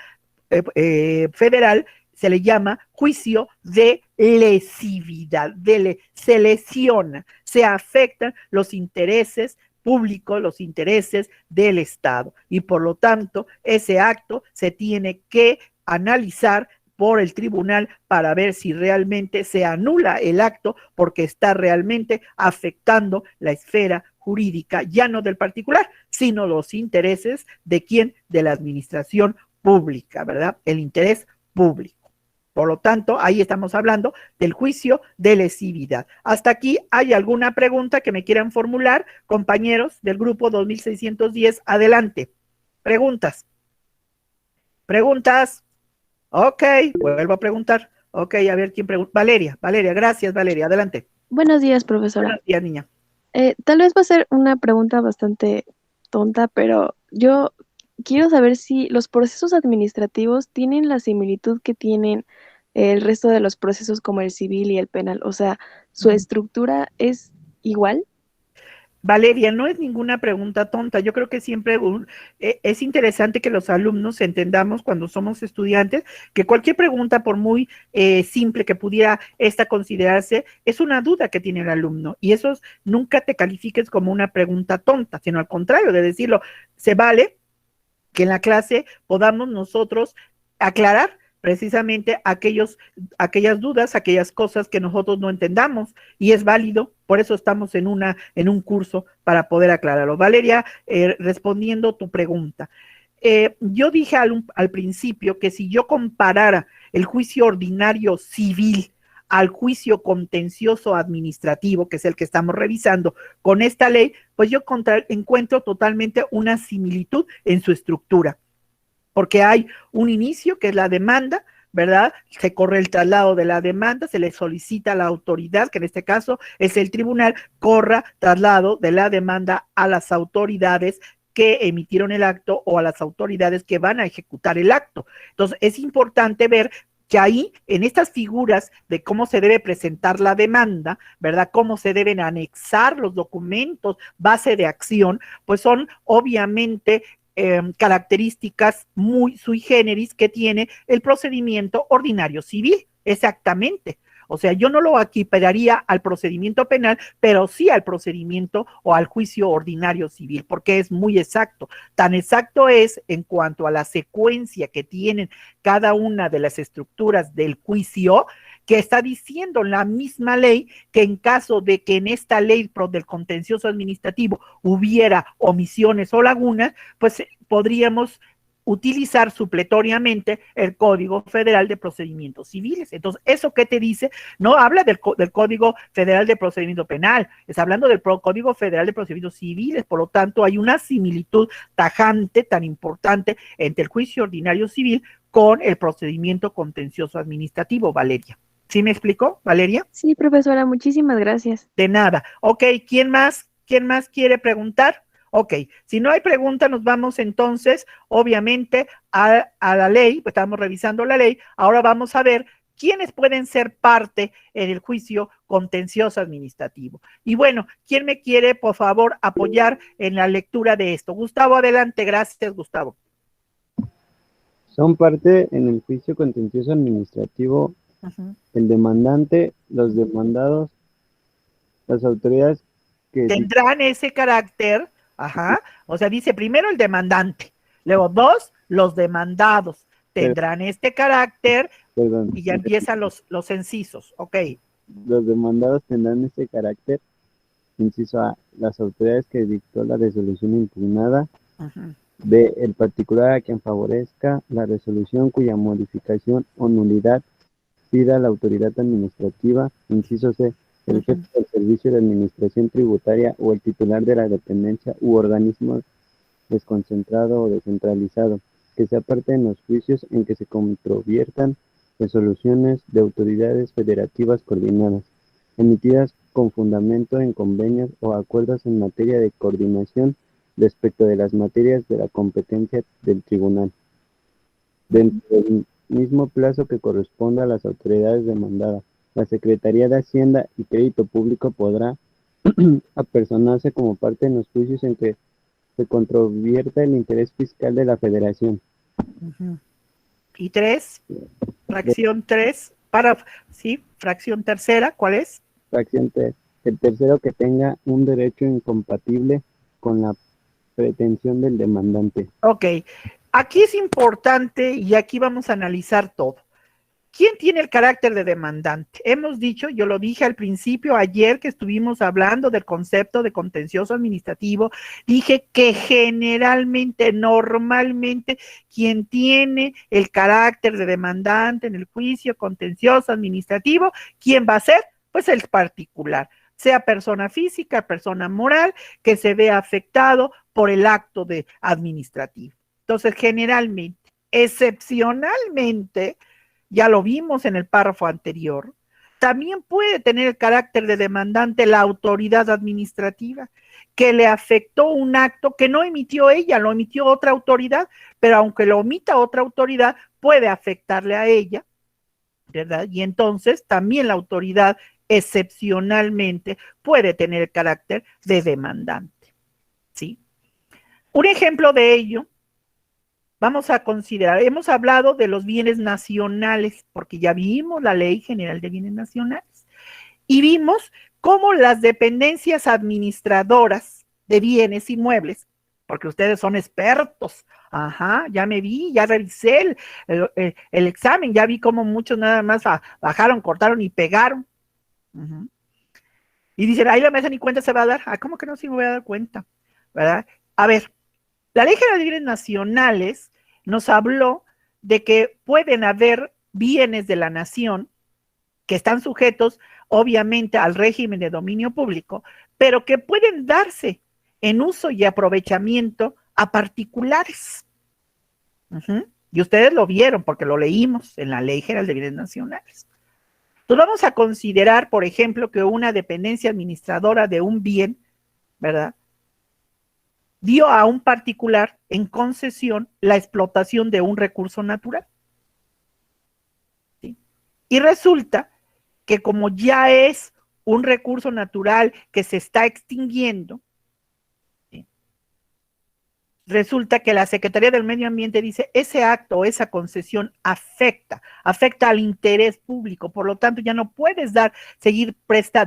federal, se le llama juicio de lesividad, se lesiona, se afectan los intereses públicos, los intereses del Estado, y por lo tanto ese acto se tiene que analizar por el tribunal para ver si realmente se anula el acto porque está realmente afectando la esfera jurídica, ya no del particular, sino los intereses de quién, de la administración pública, ¿verdad? El interés público. Por lo tanto, ahí estamos hablando del juicio de lesividad. Hasta aquí, ¿hay alguna pregunta que me quieran formular, compañeros del grupo 2610? Adelante. Preguntas. ¿Preguntas? Ok, vuelvo a preguntar. Ok, a ver quién pregunta. Valeria, gracias, Valeria, adelante. Buenos días, profesora. Buenos días, niña. Tal vez va a ser una pregunta bastante tonta, pero yo quiero saber si los procesos administrativos tienen la similitud que tienen el resto de los procesos como el civil y el penal. O sea, ¿su estructura es igual? Valeria, no es ninguna pregunta tonta. Yo creo que siempre es interesante que los alumnos entendamos cuando somos estudiantes que cualquier pregunta, por muy simple que pudiera esta considerarse, es una duda que tiene el alumno. Y eso nunca te califiques como una pregunta tonta, sino al contrario, de decirlo, se vale que en la clase podamos nosotros aclarar precisamente aquellas dudas, aquellas cosas que nosotros no entendamos, y es válido, por eso estamos en un curso para poder aclararlo. Valeria, respondiendo tu pregunta, yo dije al principio que si yo comparara el juicio ordinario civil al juicio contencioso administrativo, que es el que estamos revisando con esta ley, pues yo encuentro totalmente una similitud en su estructura, porque hay un inicio que es la demanda, ¿verdad? Se corre el traslado de la demanda, se le solicita a la autoridad, que en este caso es el tribunal, corra traslado de la demanda a las autoridades que emitieron el acto o a las autoridades que van a ejecutar el acto. Entonces, es importante ver que ahí, en estas figuras de cómo se debe presentar la demanda, ¿verdad? Cómo se deben anexar los documentos, base de acción, pues son obviamente características muy sui generis que tiene el procedimiento ordinario civil, exactamente. O sea, yo no lo equipararía al procedimiento penal, pero sí al procedimiento o al juicio ordinario civil, porque es muy exacto. Tan exacto es en cuanto a la secuencia que tienen cada una de las estructuras del juicio, que está diciendo la misma ley que en caso de que en esta ley del contencioso administrativo hubiera omisiones o lagunas, pues podríamos utilizar supletoriamente el Código Federal de Procedimientos Civiles. Entonces, ¿eso qué te dice? No habla del Código Federal de Procedimiento Penal, está hablando del Código Federal de Procedimientos Civiles, por lo tanto, hay una similitud tajante, tan importante, entre el juicio ordinario civil con el procedimiento contencioso administrativo, Valeria. ¿Sí me explicó, Valeria? Sí, profesora, muchísimas gracias. De nada. Ok, ¿quién más quiere preguntar? Ok, si no hay pregunta, nos vamos entonces, obviamente, a la ley, pues estamos revisando la ley, ahora vamos a ver quiénes pueden ser parte en el juicio contencioso administrativo. Y bueno, ¿quién me quiere, por favor, apoyar en la lectura de esto? Gustavo, adelante, gracias, Gustavo. Son parte en el juicio contencioso administrativo el demandante, los demandados, las autoridades que tendrán ese carácter. O sea, dice primero el demandante, luego dos, los demandados tendrán este carácter, y ya empiezan los incisos, ok. Los demandados tendrán este carácter, inciso A, las autoridades que dictó la resolución impugnada, B, el particular a quien favorezca la resolución cuya modificación o nulidad pida la autoridad administrativa, inciso C, el jefe del servicio de administración tributaria o el titular de la dependencia u organismo desconcentrado o descentralizado, que sea parte en los juicios en que se controviertan resoluciones de autoridades federativas coordinadas, emitidas con fundamento en convenios o acuerdos en materia de coordinación respecto de las materias de la competencia del tribunal. Dentro del mismo plazo que corresponda a las autoridades demandadas. La Secretaría de Hacienda y Crédito Público podrá apersonarse como parte en los juicios en que se controvierta el interés fiscal de la Federación. Y 3, fracción 3, fracción tercera, ¿cuál es? Fracción 3. El tercero, que tenga un derecho incompatible con la pretensión del demandante. Ok, aquí es importante y aquí vamos a analizar todo. ¿Quién tiene el carácter de demandante? Hemos dicho, yo lo dije al principio, ayer que estuvimos hablando del concepto de contencioso administrativo, dije que generalmente, normalmente, quien tiene el carácter de demandante en el juicio contencioso administrativo, ¿quién va a ser? Pues el particular, sea persona física, persona moral, que se vea afectado por el acto de administrativo. Entonces, generalmente, excepcionalmente, ya lo vimos en el párrafo anterior, también puede tener el carácter de demandante la autoridad administrativa, que le afectó un acto que no emitió ella, lo emitió otra autoridad, pero aunque lo omita otra autoridad, puede afectarle a ella, ¿verdad? Y entonces también la autoridad excepcionalmente puede tener el carácter de demandante, ¿sí? Un ejemplo de ello, vamos a considerar, hemos hablado de los bienes nacionales, porque ya vimos la Ley General de Bienes Nacionales, y vimos cómo las dependencias administradoras de bienes inmuebles, porque ustedes son expertos, ya me vi, ya revisé el examen, ya vi cómo muchos nada más bajaron, cortaron y pegaron. Y dicen, ahí la mesa ni cuenta se va a dar. ¿Cómo que no se me voy a dar cuenta? ¿Verdad? A ver, la Ley General de Bienes Nacionales nos habló de que pueden haber bienes de la nación que están sujetos, obviamente, al régimen de dominio público, pero que pueden darse en uso y aprovechamiento a particulares. Y ustedes lo vieron porque lo leímos en la Ley General de Bienes Nacionales. Entonces vamos a considerar, por ejemplo, que una dependencia administradora de un bien, ¿verdad?, dio a un particular en concesión la explotación de un recurso natural. ¿Sí? Y resulta que como ya es un recurso natural que se está extinguiendo, ¿sí?, resulta que la Secretaría del Medio Ambiente dice, ese acto, esa concesión afecta al interés público, por lo tanto ya no puedes seguir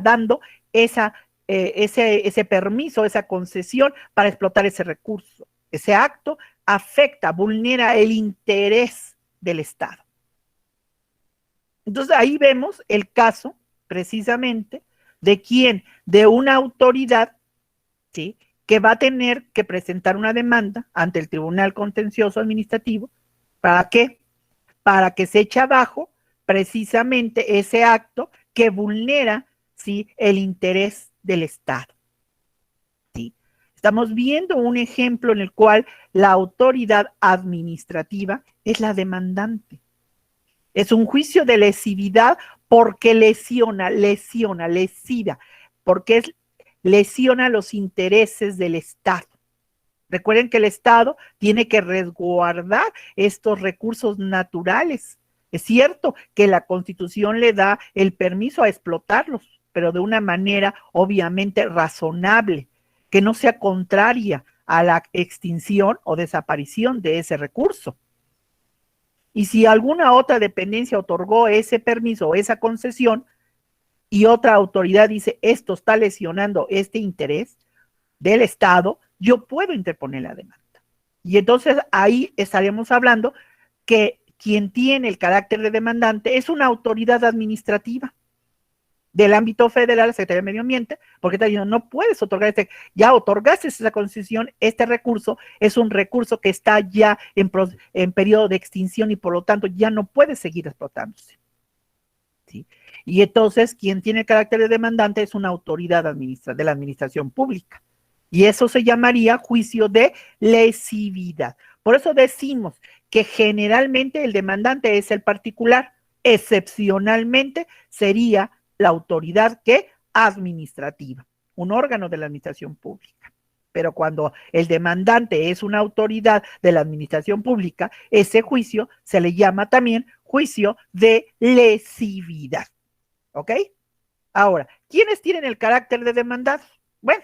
dando ese permiso, esa concesión para explotar ese recurso. Ese acto afecta, vulnera el interés del Estado. Entonces ahí vemos el caso precisamente de una autoridad, ¿sí?, que va a tener que presentar una demanda ante el Tribunal Contencioso Administrativo. ¿Para qué? Para que se eche abajo precisamente ese acto que vulnera, ¿sí?, el interés del Estado. ¿Sí? Estamos viendo un ejemplo en el cual la autoridad administrativa es la demandante. Es un juicio de lesividad porque lesiva, porque lesiona los intereses del Estado. Recuerden que el Estado tiene que resguardar estos recursos naturales. Es cierto que la Constitución le da el permiso a explotarlos, pero de una manera obviamente razonable, que no sea contraria a la extinción o desaparición de ese recurso. Y si alguna otra dependencia otorgó ese permiso o esa concesión y otra autoridad dice, esto está lesionando este interés del Estado, yo puedo interponer la demanda. Y entonces ahí estaremos hablando que quien tiene el carácter de demandante es una autoridad administrativa del ámbito federal, la Secretaría de Medio Ambiente, porque está diciendo, no puedes otorgar ya otorgaste esa concesión, este recurso es un recurso que está ya en periodo de extinción y por lo tanto ya no puede seguir explotándose. ¿Sí? Y entonces quien tiene el carácter de demandante es una autoridad de la administración pública. Y eso se llamaría juicio de lesividad. Por eso decimos que generalmente el demandante es el particular, excepcionalmente sería la autoridad administrativa, un órgano de la administración pública. Pero cuando el demandante es una autoridad de la administración pública, ese juicio se le llama también juicio de lesividad. ¿Ok? Ahora, ¿quiénes tienen el carácter de demandado? Bueno,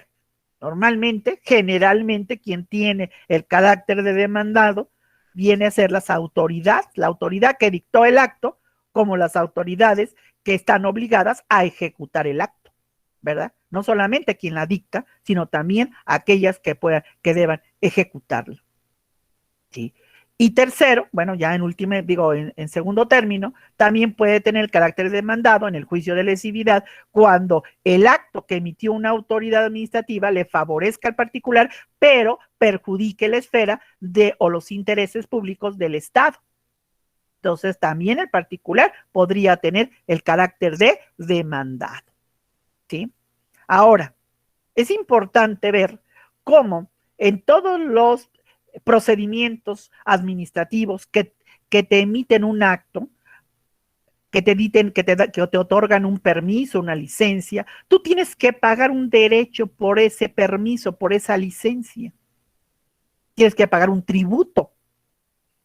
normalmente, generalmente, quien tiene el carácter de demandado viene a ser la autoridad que dictó el acto, como las autoridades que están obligadas a ejecutar el acto, ¿verdad? No solamente quien la dicta, sino también aquellas que deban ejecutarlo. ¿Sí? Y tercero, bueno, ya en segundo término, también puede tener el carácter demandado en el juicio de lesividad cuando el acto que emitió una autoridad administrativa le favorezca al particular, pero perjudique la esfera o los intereses públicos del Estado. Entonces, también el particular podría tener el carácter de demandado. ¿Sí? Ahora, es importante ver cómo en todos los procedimientos administrativos que te emiten un acto, que te otorgan un permiso, una licencia, tú tienes que pagar un derecho por ese permiso, por esa licencia. Tienes que pagar un tributo,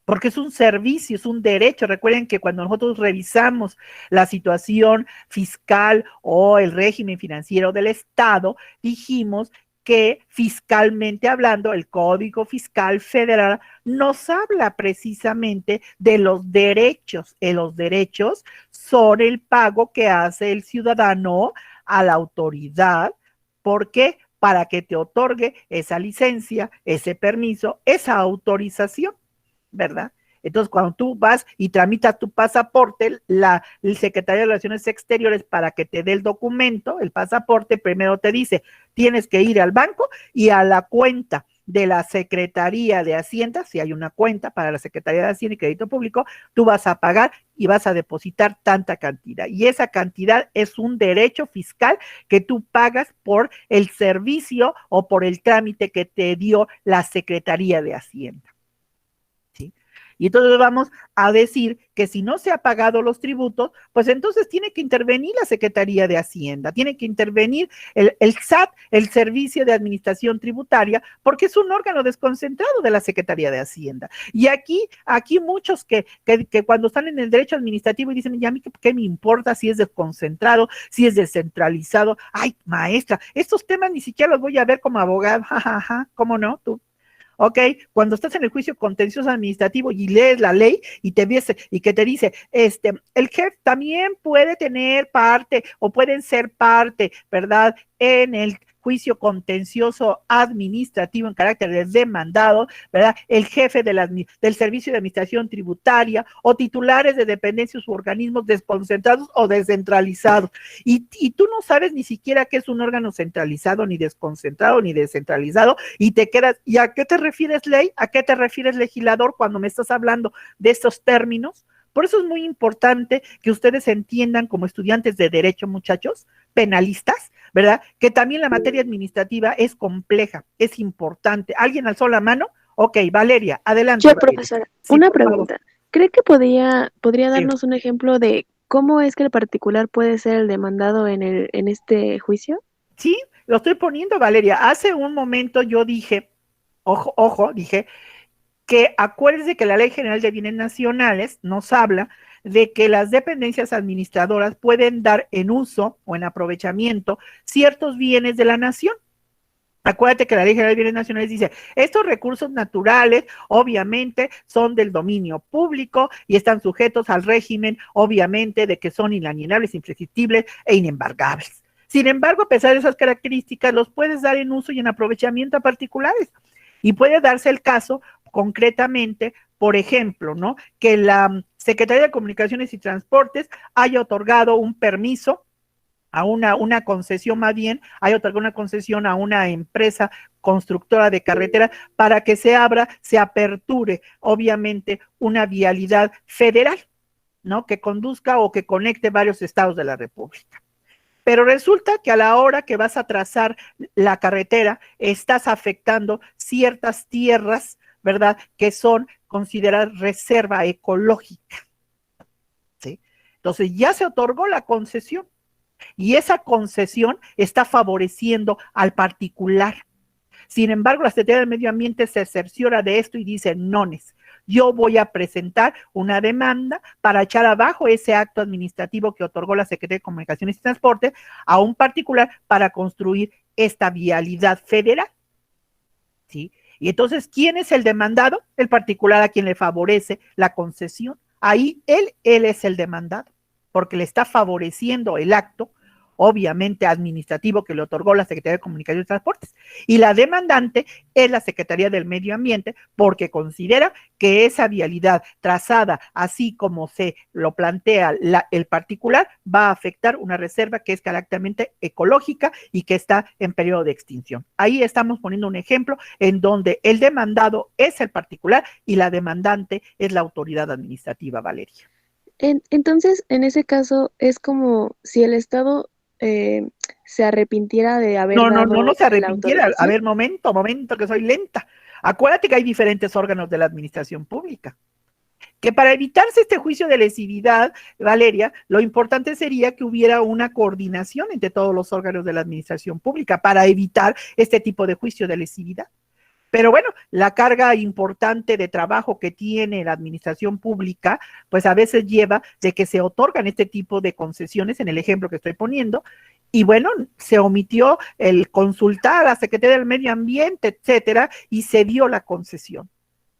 porque es un servicio, es un derecho. Recuerden que cuando nosotros revisamos la situación fiscal o el régimen financiero del Estado, dijimos que fiscalmente hablando, el Código Fiscal Federal nos habla precisamente de los derechos. Y los derechos son el pago que hace el ciudadano a la autoridad. ¿Por qué? Para que te otorgue esa licencia, ese permiso, esa autorización, ¿verdad? Entonces, cuando tú vas y tramitas tu pasaporte, el Secretario de Relaciones Exteriores, para que te dé el documento, el pasaporte, primero te dice, tienes que ir al banco y a la cuenta de la Secretaría de Hacienda, si hay una cuenta para la Secretaría de Hacienda y Crédito Público, tú vas a pagar y vas a depositar tanta cantidad. Y esa cantidad es un derecho fiscal que tú pagas por el servicio o por el trámite que te dio la Secretaría de Hacienda. Y entonces vamos a decir que si no se ha pagado los tributos, pues entonces tiene que intervenir la Secretaría de Hacienda, tiene que intervenir el SAT, el Servicio de Administración Tributaria, porque es un órgano desconcentrado de la Secretaría de Hacienda. Y aquí muchos que cuando están en el derecho administrativo y dicen, ya a mí qué me importa si es desconcentrado, si es descentralizado. Ay, maestra, estos temas ni siquiera los voy a ver como abogado, jajaja, ¿cómo no? Tú. ¿Ok? Cuando estás en el juicio contencioso administrativo y lees la ley y que te dice, el jefe también puede tener parte o pueden ser parte, ¿verdad? En el juicio contencioso administrativo en carácter de demandado, ¿verdad? El jefe del Servicio de Administración Tributaria o titulares de dependencias u organismos desconcentrados o descentralizados. Y tú no sabes ni siquiera qué es un órgano centralizado, ni desconcentrado, ni descentralizado, y te quedas, ¿y a qué te refieres, ley? ¿A qué te refieres, legislador, cuando me estás hablando de estos términos? Por eso es muy importante que ustedes entiendan como estudiantes de derecho, muchachos, penalistas, ¿verdad? Que también la materia administrativa es compleja, es importante. ¿Alguien alzó la mano? Ok, Valeria, adelante. Yo, Valeria. profesora, Sí, una por favor. pregunta. ¿Cree que podría darnos un ejemplo de cómo es que el particular puede ser el demandado en este juicio? Sí, lo estoy poniendo, Valeria. Hace un momento yo dije, dije que acuérdense que la Ley General de Bienes Nacionales nos habla de que las dependencias administradoras pueden dar en uso o en aprovechamiento ciertos bienes de la nación. Acuérdate que la Ley General de Bienes Nacionales dice, estos recursos naturales obviamente son del dominio público y están sujetos al régimen, obviamente, de que son inalienables, imprescriptibles e inembargables. Sin embargo, a pesar de esas características, los puedes dar en uso y en aprovechamiento a particulares. Y puede darse el caso, concretamente, por ejemplo, ¿no? Que la Secretaría de Comunicaciones y Transportes haya otorgado un permiso a una concesión, más bien, haya otorgado una concesión a una empresa constructora de carretera para que se aperture, obviamente, una vialidad federal, ¿no? Que conduzca o que conecte varios estados de la República. Pero resulta que a la hora que vas a trazar la carretera, estás afectando ciertas tierras, ¿verdad? Que son consideradas reserva ecológica. ¿Sí? Entonces ya se otorgó la concesión y esa concesión está favoreciendo al particular. Sin embargo, la Secretaría del Medio Ambiente se cerciora de esto y dice, nones, yo voy a presentar una demanda para echar abajo ese acto administrativo que otorgó la Secretaría de Comunicaciones y Transporte a un particular para construir esta vialidad federal, ¿sí? Y entonces, ¿quién es el demandado? El particular a quien le favorece la concesión. Ahí él es el demandado, porque le está favoreciendo el acto, obviamente administrativo, que le otorgó la Secretaría de Comunicaciones y Transportes. Y la demandante es la Secretaría del Medio Ambiente, porque considera que esa vialidad trazada, así como se lo plantea el particular, va a afectar una reserva que es característicamente ecológica y que está en periodo de extinción. Ahí estamos poniendo un ejemplo en donde el demandado es el particular y la demandante es la autoridad administrativa, Valeria. Entonces, en ese caso, es como si el Estado se arrepintiera de haber No dado se la arrepintiera. A autorización. ver, momento, que soy lenta. Acuérdate que hay diferentes órganos de la administración pública. Que para evitarse este juicio de lesividad, Valeria, lo importante sería que hubiera una coordinación entre todos los órganos de la administración pública para evitar este tipo de juicio de lesividad. Pero bueno, la carga importante de trabajo que tiene la administración pública, pues a veces lleva de que se otorgan este tipo de concesiones, en el ejemplo que estoy poniendo, y bueno, se omitió el consultar a la Secretaría del Medio Ambiente, etcétera, y se dio la concesión.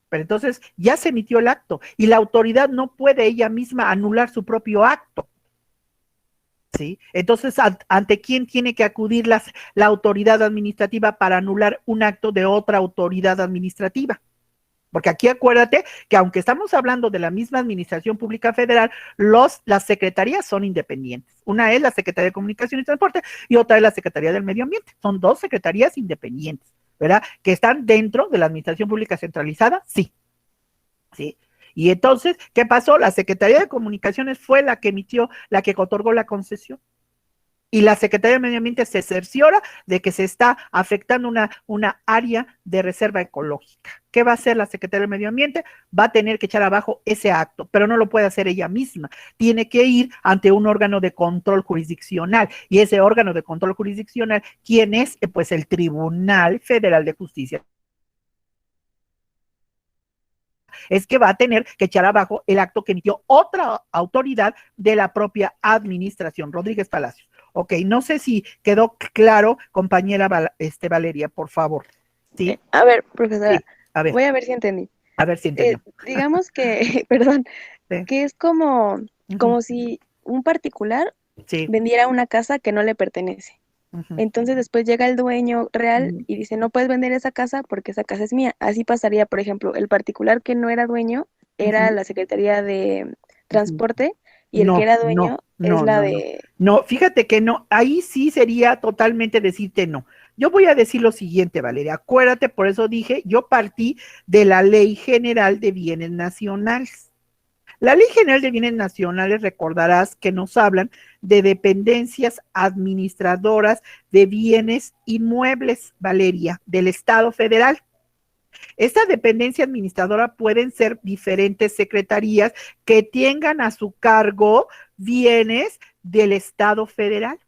Pero entonces ya se emitió el acto, y la autoridad no puede ella misma anular su propio acto. ¿Sí? Entonces, ¿ante quién tiene que acudir la autoridad administrativa para anular un acto de otra autoridad administrativa? Porque aquí acuérdate que aunque estamos hablando de la misma administración pública federal, las secretarías son independientes. Una es la Secretaría de Comunicación y Transporte y otra es la Secretaría del Medio Ambiente. Son dos secretarías independientes, ¿verdad? Que están dentro de la administración pública centralizada, sí. ¿Sí? Y entonces, ¿qué pasó? La Secretaría de Comunicaciones fue la que emitió, la que otorgó la concesión. Y la Secretaría de Medio Ambiente se cerciora de que se está afectando una área de reserva ecológica. ¿Qué va a hacer la Secretaría de Medio Ambiente? Va a tener que echar abajo ese acto, pero no lo puede hacer ella misma. Tiene que ir ante un órgano de control jurisdiccional. Y ese órgano de control jurisdiccional, ¿quién es? Pues el Tribunal Federal de Justicia. Es que va a tener que echar abajo el acto que emitió otra autoridad de la propia administración. Rodríguez Palacios. Ok, no sé si quedó claro, compañera Valeria, por favor. ¿Sí? A ver, profesora, sí, a ver. Voy a ver si entendí. A ver si entendí. Digamos que, perdón, sí. que es como si un particular vendiera una casa que no le pertenece. Entonces después llega el dueño real y dice, no puedes vender esa casa porque esa casa es mía. Así pasaría, por ejemplo, el particular que no era dueño era la Secretaría de Transporte y el que era dueño es la de... No, fíjate que no, ahí sí sería totalmente decirte no. Yo voy a decir lo siguiente, Valeria, acuérdate, por eso dije, yo partí de la Ley General de Bienes Nacionales. La Ley General de Bienes Nacionales, recordarás que nos hablan de dependencias administradoras de bienes inmuebles, Valeria, del Estado federal. Esta dependencia administradora pueden ser diferentes secretarías que tengan a su cargo bienes del Estado federal.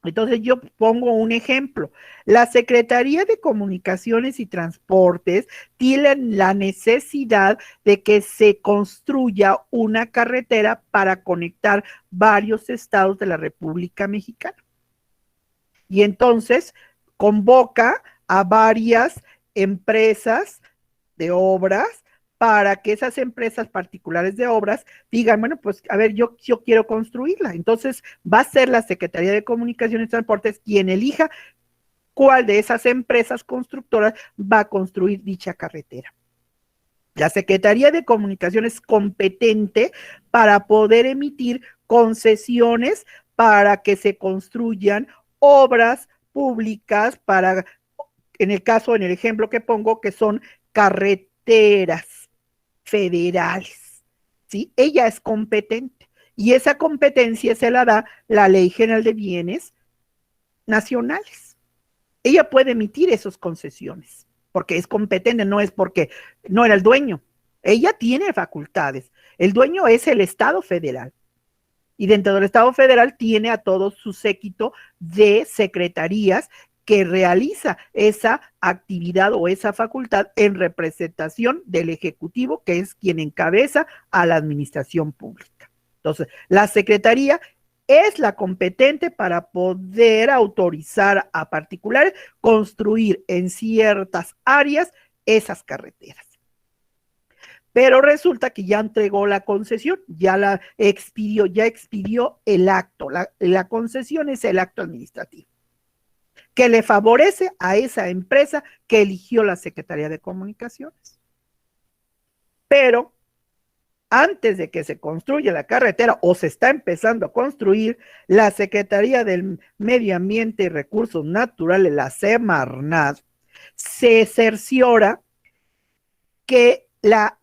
Entonces yo pongo un ejemplo. La Secretaría de Comunicaciones y Transportes tiene la necesidad de que se construya una carretera para conectar varios estados de la República Mexicana. Y entonces convoca a varias empresas de obras para que esas empresas particulares de obras digan, bueno, pues a ver, yo quiero construirla. Entonces va a ser la Secretaría de Comunicaciones y Transportes quien elija cuál de esas empresas constructoras va a construir dicha carretera. La Secretaría de Comunicaciones es competente para poder emitir concesiones para que se construyan obras públicas para, en el ejemplo que pongo, que son carreteras federales, ¿sí? Ella es competente y esa competencia se la da la Ley General de Bienes Nacionales. Ella puede emitir esas concesiones porque es competente, no es porque no era el dueño. Ella tiene facultades. El dueño es el Estado federal y dentro del Estado federal tiene a todo su séquito de secretarías que realiza esa actividad o esa facultad en representación del Ejecutivo, que es quien encabeza a la administración pública. Entonces, la Secretaría es la competente para poder autorizar a particulares construir en ciertas áreas esas carreteras. Pero resulta que ya entregó la concesión, ya expidió el acto. La concesión es el acto administrativo, que le favorece a esa empresa que eligió la Secretaría de Comunicaciones. Pero antes de que se construya la carretera, o se está empezando a construir, la Secretaría del Medio Ambiente y Recursos Naturales, la Semarnat, se cerciora que la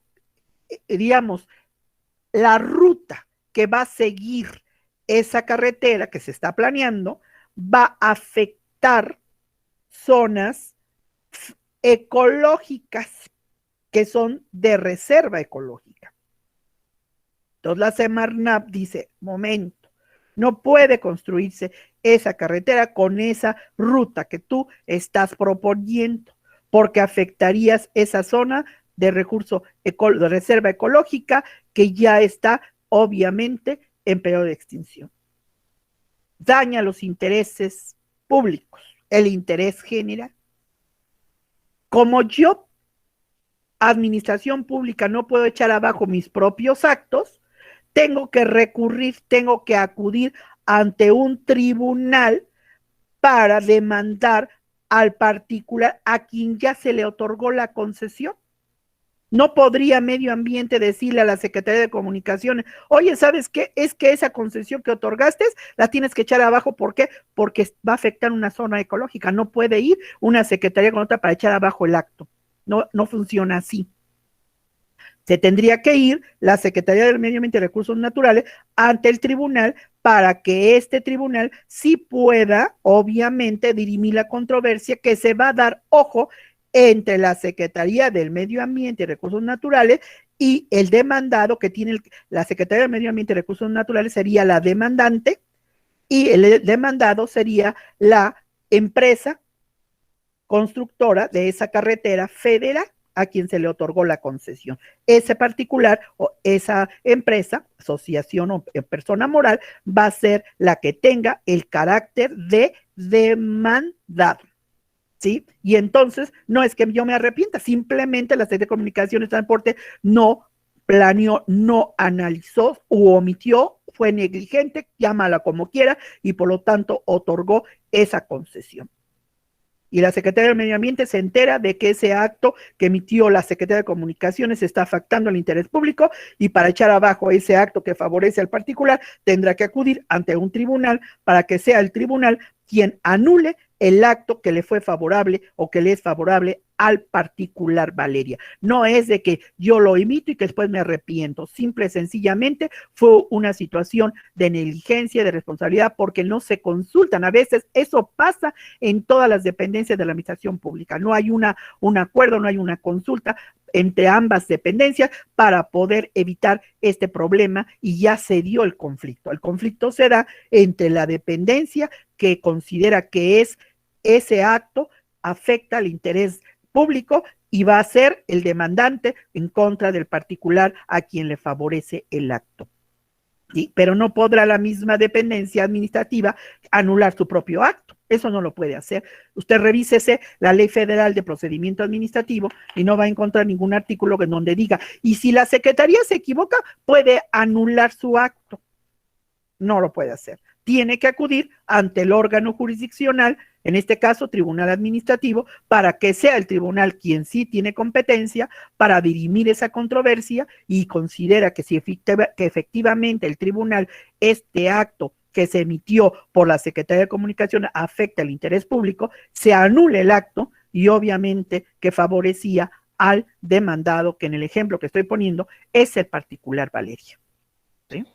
ruta que va a seguir esa carretera que se está planeando va a afectar zonas ecológicas que son de reserva ecológica. Entonces la Semarnat dice, momento, no puede construirse esa carretera con esa ruta que tú estás proponiendo, porque afectarías esa zona de de reserva ecológica que ya está obviamente en periodo de extinción. Daña los intereses públicos, el interés general. Como yo, administración pública, no puedo echar abajo mis propios actos, tengo que recurrir, tengo que acudir ante un tribunal para demandar al particular a quien ya se le otorgó la concesión. No podría Medio Ambiente decirle a la Secretaría de Comunicaciones, oye, ¿sabes qué? Es que esa concesión que otorgaste la tienes que echar abajo. ¿Por qué? Porque va a afectar una zona ecológica. No puede ir una secretaría con otra para echar abajo el acto. No funciona así. Se tendría que ir la Secretaría del Medio Ambiente y Recursos Naturales ante el tribunal para que este tribunal sí pueda, obviamente, dirimir la controversia que se va a dar, ojo, entre la Secretaría del Medio Ambiente y Recursos Naturales y el demandado que tiene la Secretaría del Medio Ambiente y Recursos Naturales sería la demandante y el demandado sería la empresa constructora de esa carretera federal a quien se le otorgó la concesión. Ese particular o esa empresa, asociación o persona moral va a ser la que tenga el carácter de demandado. ¿Sí? Y entonces, no es que yo me arrepienta, simplemente la Secretaría de Comunicaciones y Transporte no planeó, no analizó u omitió, fue negligente, llámala como quiera, y por lo tanto otorgó esa concesión. Y la Secretaría del Medio Ambiente se entera de que ese acto que emitió la Secretaría de Comunicaciones está afectando el interés público y para echar abajo ese acto que favorece al particular tendrá que acudir ante un tribunal para que sea el tribunal quien anule el acto que le fue favorable o que le es favorable al particular, Valeria. No es de que yo lo emito y que después me arrepiento. Simple y sencillamente fue una situación de negligencia, de responsabilidad, porque no se consultan. A veces eso pasa en todas las dependencias de la administración pública. No hay un acuerdo, no hay una consulta entre ambas dependencias para poder evitar este problema y ya se dio el conflicto. El conflicto se da entre la dependencia que considera que ese acto afecta al interés público y va a ser el demandante en contra del particular a quien le favorece el acto. ¿Sí? Pero no podrá la misma dependencia administrativa anular su propio acto. Eso no lo puede hacer. Usted revísese la Ley Federal de Procedimiento Administrativo y no va a encontrar ningún artículo en donde diga, y si la Secretaría se equivoca, puede anular su acto. No lo puede hacer. Tiene que acudir ante el órgano jurisdiccional, en este caso Tribunal Administrativo, para que sea el tribunal quien sí tiene competencia para dirimir esa controversia y considera que si efectivamente el tribunal, este acto que se emitió por la Secretaría de Comunicación afecta el interés público, se anule el acto y obviamente que favorecía al demandado, que en el ejemplo que estoy poniendo es el particular, Valeria. ¿Sí?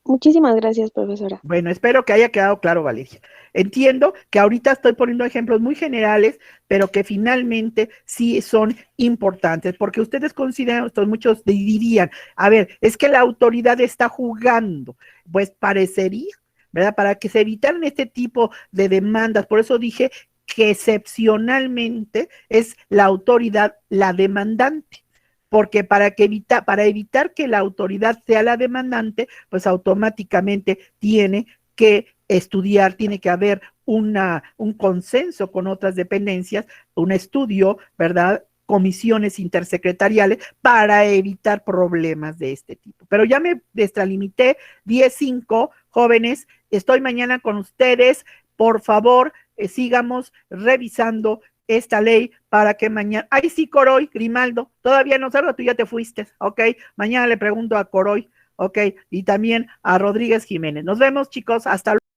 Muchísimas gracias, profesora. Bueno, espero que haya quedado claro, Valeria. Entiendo que ahorita estoy poniendo ejemplos muy generales, pero que finalmente sí son importantes, porque ustedes consideran, muchos dirían, a ver, es que la autoridad está jugando. Pues parecería, ¿verdad? Para que se evitaran este tipo de demandas. Por eso dije que excepcionalmente es la autoridad la demandante, porque para evitar que la autoridad sea la demandante, pues automáticamente tiene que estudiar, tiene que haber un consenso con otras dependencias, un estudio, ¿verdad?, comisiones intersecretariales para evitar problemas de este tipo. Pero ya me extralimité, 10:05, jóvenes, estoy mañana con ustedes, por favor, sigamos revisando esta ley para que mañana, ay sí, Coroy, Grimaldo, todavía no salgo, tú ya te fuiste, ok, mañana le pregunto a Coroy, ok, y también a Rodríguez Jiménez. Nos vemos, chicos, hasta luego.